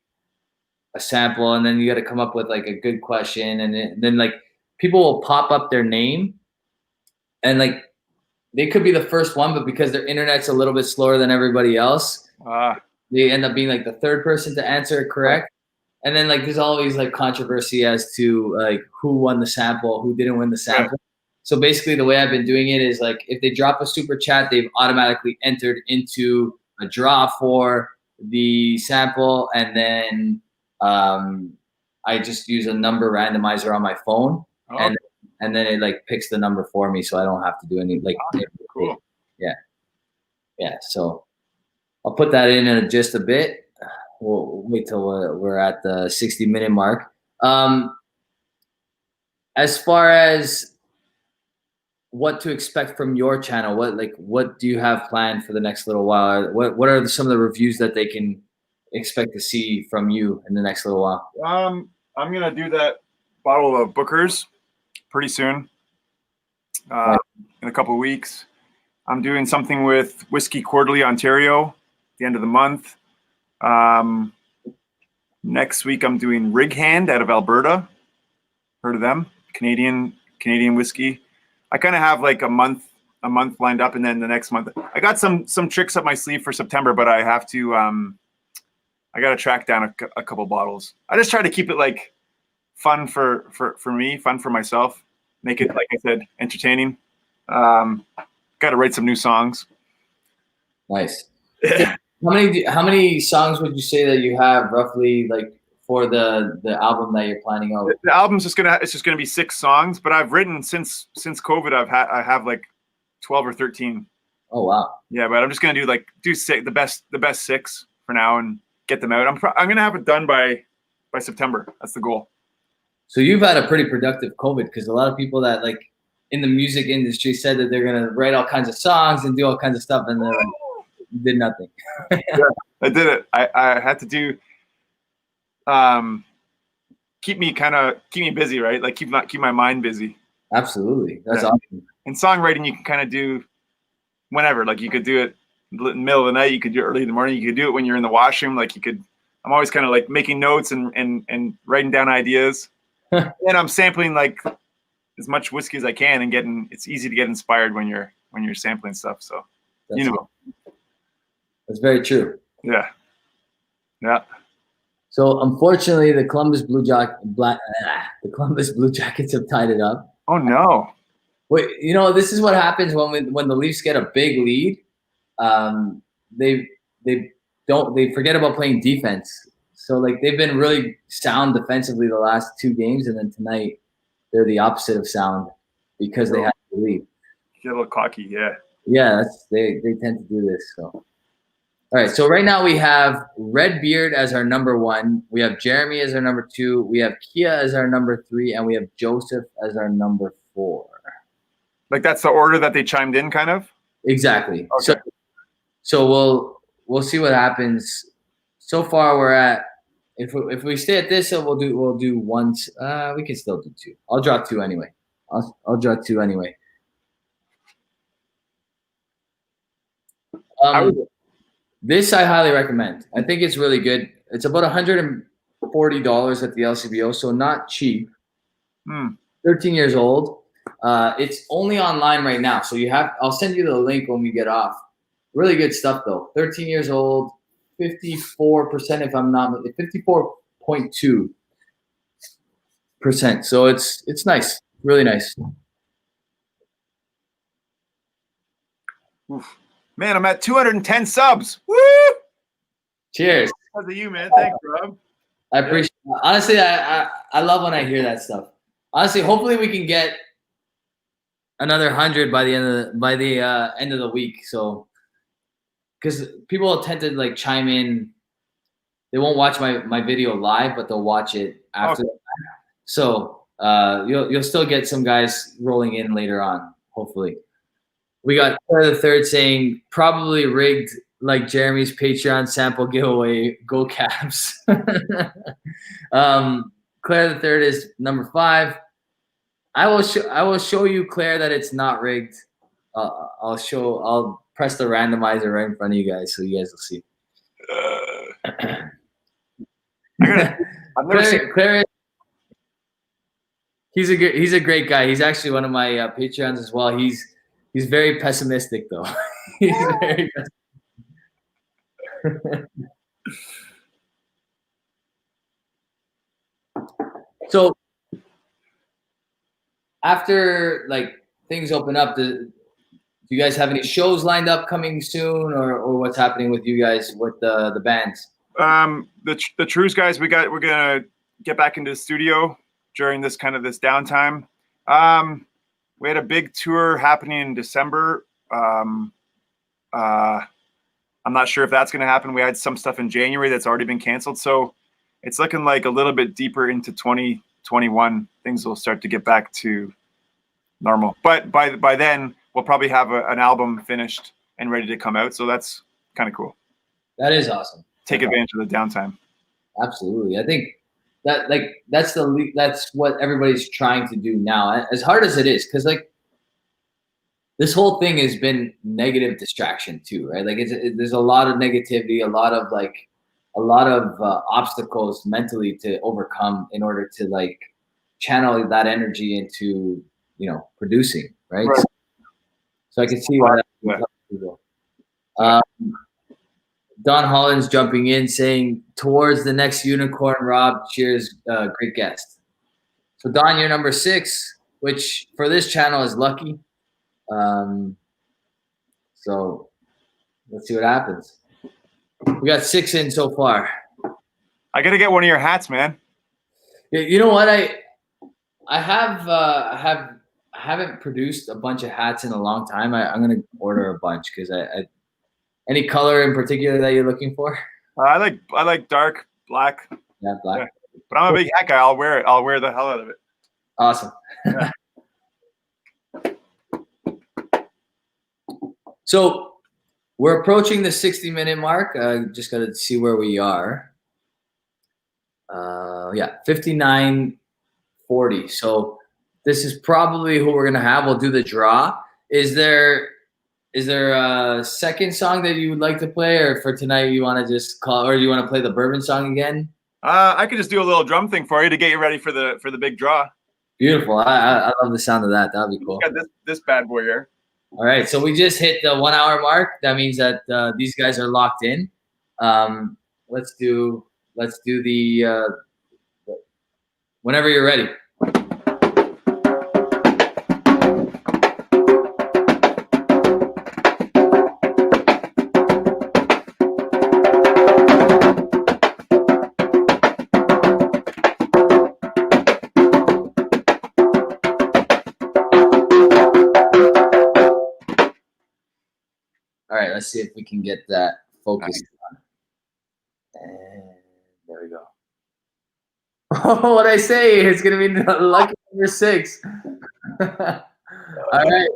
a sample, and then you got to come up with like a good question, and then like people will pop up their name, and like they could be the first one, but because their internet's a little bit slower than everybody else, they end up being like the third person to answer correct. And then like there's always like controversy as to like who won the sample, who didn't win the sample. Right. So basically the way I've been doing it is like if they drop a super chat, they've automatically entered into a draw for the sample, and then I just use a number randomizer on my phone, and then it like picks the number for me, so I don't have to do any like. Cool. Yeah. So I'll put that in just a bit. We'll wait till we're at the 60-minute mark. As far as what to expect from your channel, what do you have planned for the next little while? What are some of the reviews that they can expect to see from you in the next little while? I'm gonna do that bottle of Booker's pretty soon. In a couple of weeks. I'm doing something with Whisky Quarterly Ontario at the end of the month. Next week I'm doing Rig Hand out of Alberta. Heard of them? Canadian whiskey. I kind of have like a month lined up, and then the next month I got some tricks up my sleeve for September, but I have to I got to track down a couple bottles. I just try to keep it like fun for me, fun for myself. Make it, like I said, entertaining. Got to write some new songs. Nice. How many songs would you say that you have roughly, like for the album that you're planning out? The album's just gonna be 6 songs, but I've written since COVID. I have like 12 or 13. Oh wow. Yeah, but I'm just gonna do the best 6 for now and get them out. I'm gonna have it done by September. That's the goal. So you've had a pretty productive COVID, because a lot of people that like in the music industry said that they're gonna write all kinds of songs and do all kinds of stuff, and they did nothing. Yeah, I did it. I had to do. keep me busy, right? Like keep my mind busy. Absolutely. That's awesome. In songwriting, you can kind of do whenever. Like you could do it in the middle of the night, you could do it early in the morning, you could do it when you're in the washroom. Like I'm always kind of like making notes and writing down ideas. And I'm sampling like as much whiskey as I can and it's easy to get inspired when you're sampling stuff. So That's That's very true. Yeah. Yeah. So unfortunately, the Columbus Blue Jackets have tied it up. Oh no! Wait, this is what happens when the Leafs get a big lead. They forget about playing defense. So like they've been really sound defensively the last 2 games, and then tonight they're the opposite of sound because they have to lead. Get a little cocky, yeah. Yeah, they tend to do this. So. All right, so right now we have Redbeard as our number 1. We have Jeremy as our number 2. We have Kia as our number 3, and we have Joseph as our number 4. Like that's the order that they chimed in, kind of. Exactly. Okay. So we'll see what happens. So far, we're at if we stay at this, so we'll do once. We can still do 2. I'll draw 2 anyway. I'll draw 2 anyway. This I highly recommend. I think it's really good. It's about $140 at the LCBO, so not cheap. 13 years old. It's only online right now, so I'll send you the link when we get off. Really good stuff though. 13 years old, 54% if I'm not 54.2%. So it's nice, really nice. Oof. Man, I'm at 210 subs. Woo! Cheers. Because of you, man. Thanks, Rob. I appreciate it. Honestly, I love when I hear that stuff. Honestly, hopefully we can get another 100 by the end of the week. So, because people tend to like chime in, they won't watch my video live, but they'll watch it after. Okay. So you'll still get some guys rolling in later on, hopefully. We got Claire the Third saying probably rigged like Jeremy's Patreon sample giveaway. Go Caps. Claire the Third is number 5. I will show you, Claire, that it's not rigged. I'll press the randomizer right in front of you guys so you guys will see. I've never seen Claire. He's a great guy. He's actually one of my Patreons as well. He's very pessimistic though. He's very So after like things open up, do you guys have any shows lined up coming soon, or what's happening with you guys with the bands? The Trews guys, we're gonna get back into the studio during this downtime. We had a big tour happening in December. I'm not sure if that's going to happen. We had some stuff in January that's already been canceled. So it's looking like a little bit deeper into 2021, things will start to get back to normal. But by then, we'll probably have an album finished and ready to come out. So that's kind of cool. That is awesome. Take advantage of the downtime. Absolutely. I think that's what everybody's trying to do now, as hard as it is, because like this whole thing has been negative distraction too, right? Like there's a lot of negativity, a lot of obstacles mentally to overcome in order to like channel that energy into producing, right? So I can see why that. Don Holland's jumping in saying, towards the next unicorn, Rob, cheers, great guest. So Don, you're number 6, which for this channel is lucky. So let's see what happens. We got 6 in so far. I got to get one of your hats, man. You know what? I haven't produced a bunch of hats in a long time. I'm going to order a bunch because I any color in particular that you're looking for? I like dark black. Yeah, black. Yeah. But I'm a big hat guy. I'll wear it. I'll wear the hell out of it. Awesome. Yeah. So we're approaching the 60-minute mark. Just got to see where we are. yeah, 5940. So this is probably who we're gonna have. We'll do the draw. Is there a second song that you would like to play, or for tonight you want to just call, or do you want to play the bourbon song again? I could just do a little drum thing for you to get you ready for the big draw. Beautiful. I love the sound of that. That'd be cool. Got this bad boy here. All right, so we just hit the 1 hour mark. That means that these guys are locked in. Let's do the whenever you're ready. All right, let's see if we can get that focused on. And there we go. Oh, what I say? It's gonna be lucky number 6. All right.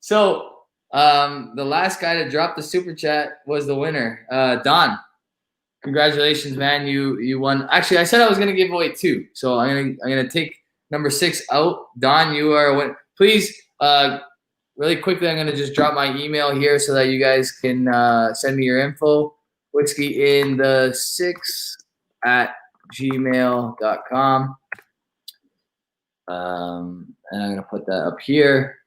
So the last guy to drop the super chat was the winner, Don. Congratulations, man! You won. Actually, I said I was gonna give away 2, so I'm gonna take number 6 out. Don, you are a winner. Please. Really quickly, I'm going to just drop my email here so that you guys can send me your info. Whiskey in the 6 at gmail.com. And I'm going to put that up here.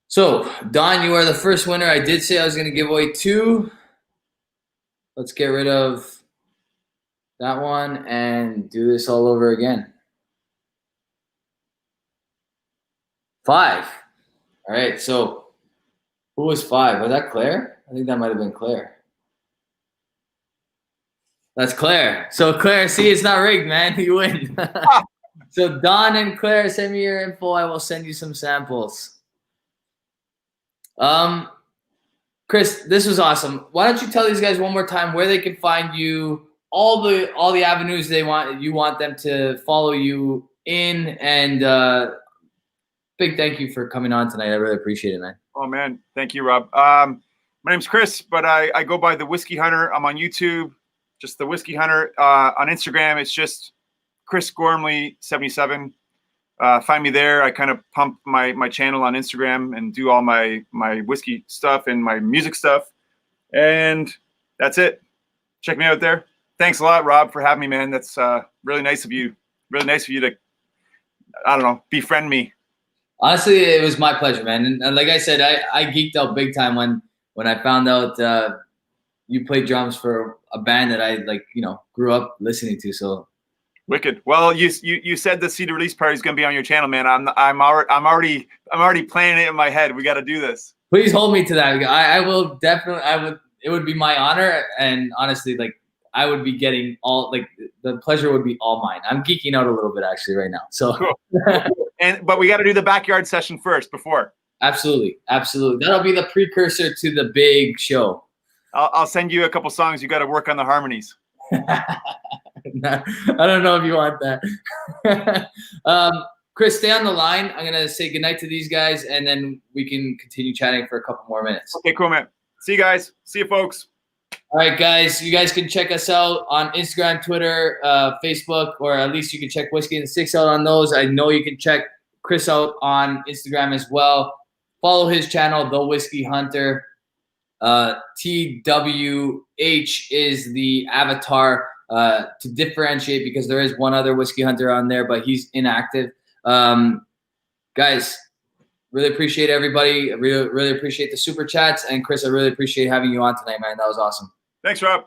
So, Don, you are the first winner. I did say I was going to give away 2. Let's get rid of that one and do this all over again. 5. All right, so who was 5? Was that Claire? I think that might have been Claire. That's Claire. So Claire, see, it's not rigged, man. You win. So Don and Claire, send me your info. I will send you some samples. Chris, this was awesome. Why don't you tell these guys one more time where they can find you, all the avenues you want them to follow you in, and big thank you for coming on tonight. I really appreciate it, man. Oh, man. Thank you, Rob. My name's Chris, but I go by The Whiskey Hunter. I'm on YouTube, just The Whiskey Hunter. On Instagram, it's just Chris Gormley 77. Find me there. I kind of pump my channel on Instagram and do all my whiskey stuff and my music stuff. And that's it. Check me out there. Thanks a lot, Rob, for having me, man. That's really nice of you. Really nice of you to, I don't know, befriend me. Honestly, it was my pleasure, man. And like I said, I geeked out big time when I found out you played drums for a band that I grew up listening to. So wicked. Well, you said the CD release party is going to be on your channel, man. I'm already planning it in my head. We got to do this. Please hold me to that. I will definitely. It would be my honor, and honestly, I would be getting all the pleasure would be all mine. I'm geeking out a little bit actually right now. So cool. But we got to do the backyard session first before. Absolutely. That'll be the precursor to the big show. I'll send you a couple songs. You got to work on the harmonies. I don't know if you want that. Chris, stay on the line. I'm gonna say goodnight to these guys, and then we can continue chatting for a couple more minutes. Okay, cool, man. See you guys. See you, folks. All right, guys. You guys can check us out on Instagram, Twitter, Facebook, or at least you can check Whiskey in the 6 out on those. I know you can check Chris out on Instagram as well. Follow his channel, The Whiskey Hunter. TWH is the avatar to differentiate, because there is one other Whiskey Hunter on there, but he's inactive. Guys, really appreciate everybody. I really appreciate the super chats. And Chris, I really appreciate having you on tonight, man. That was awesome. Thanks, Rob.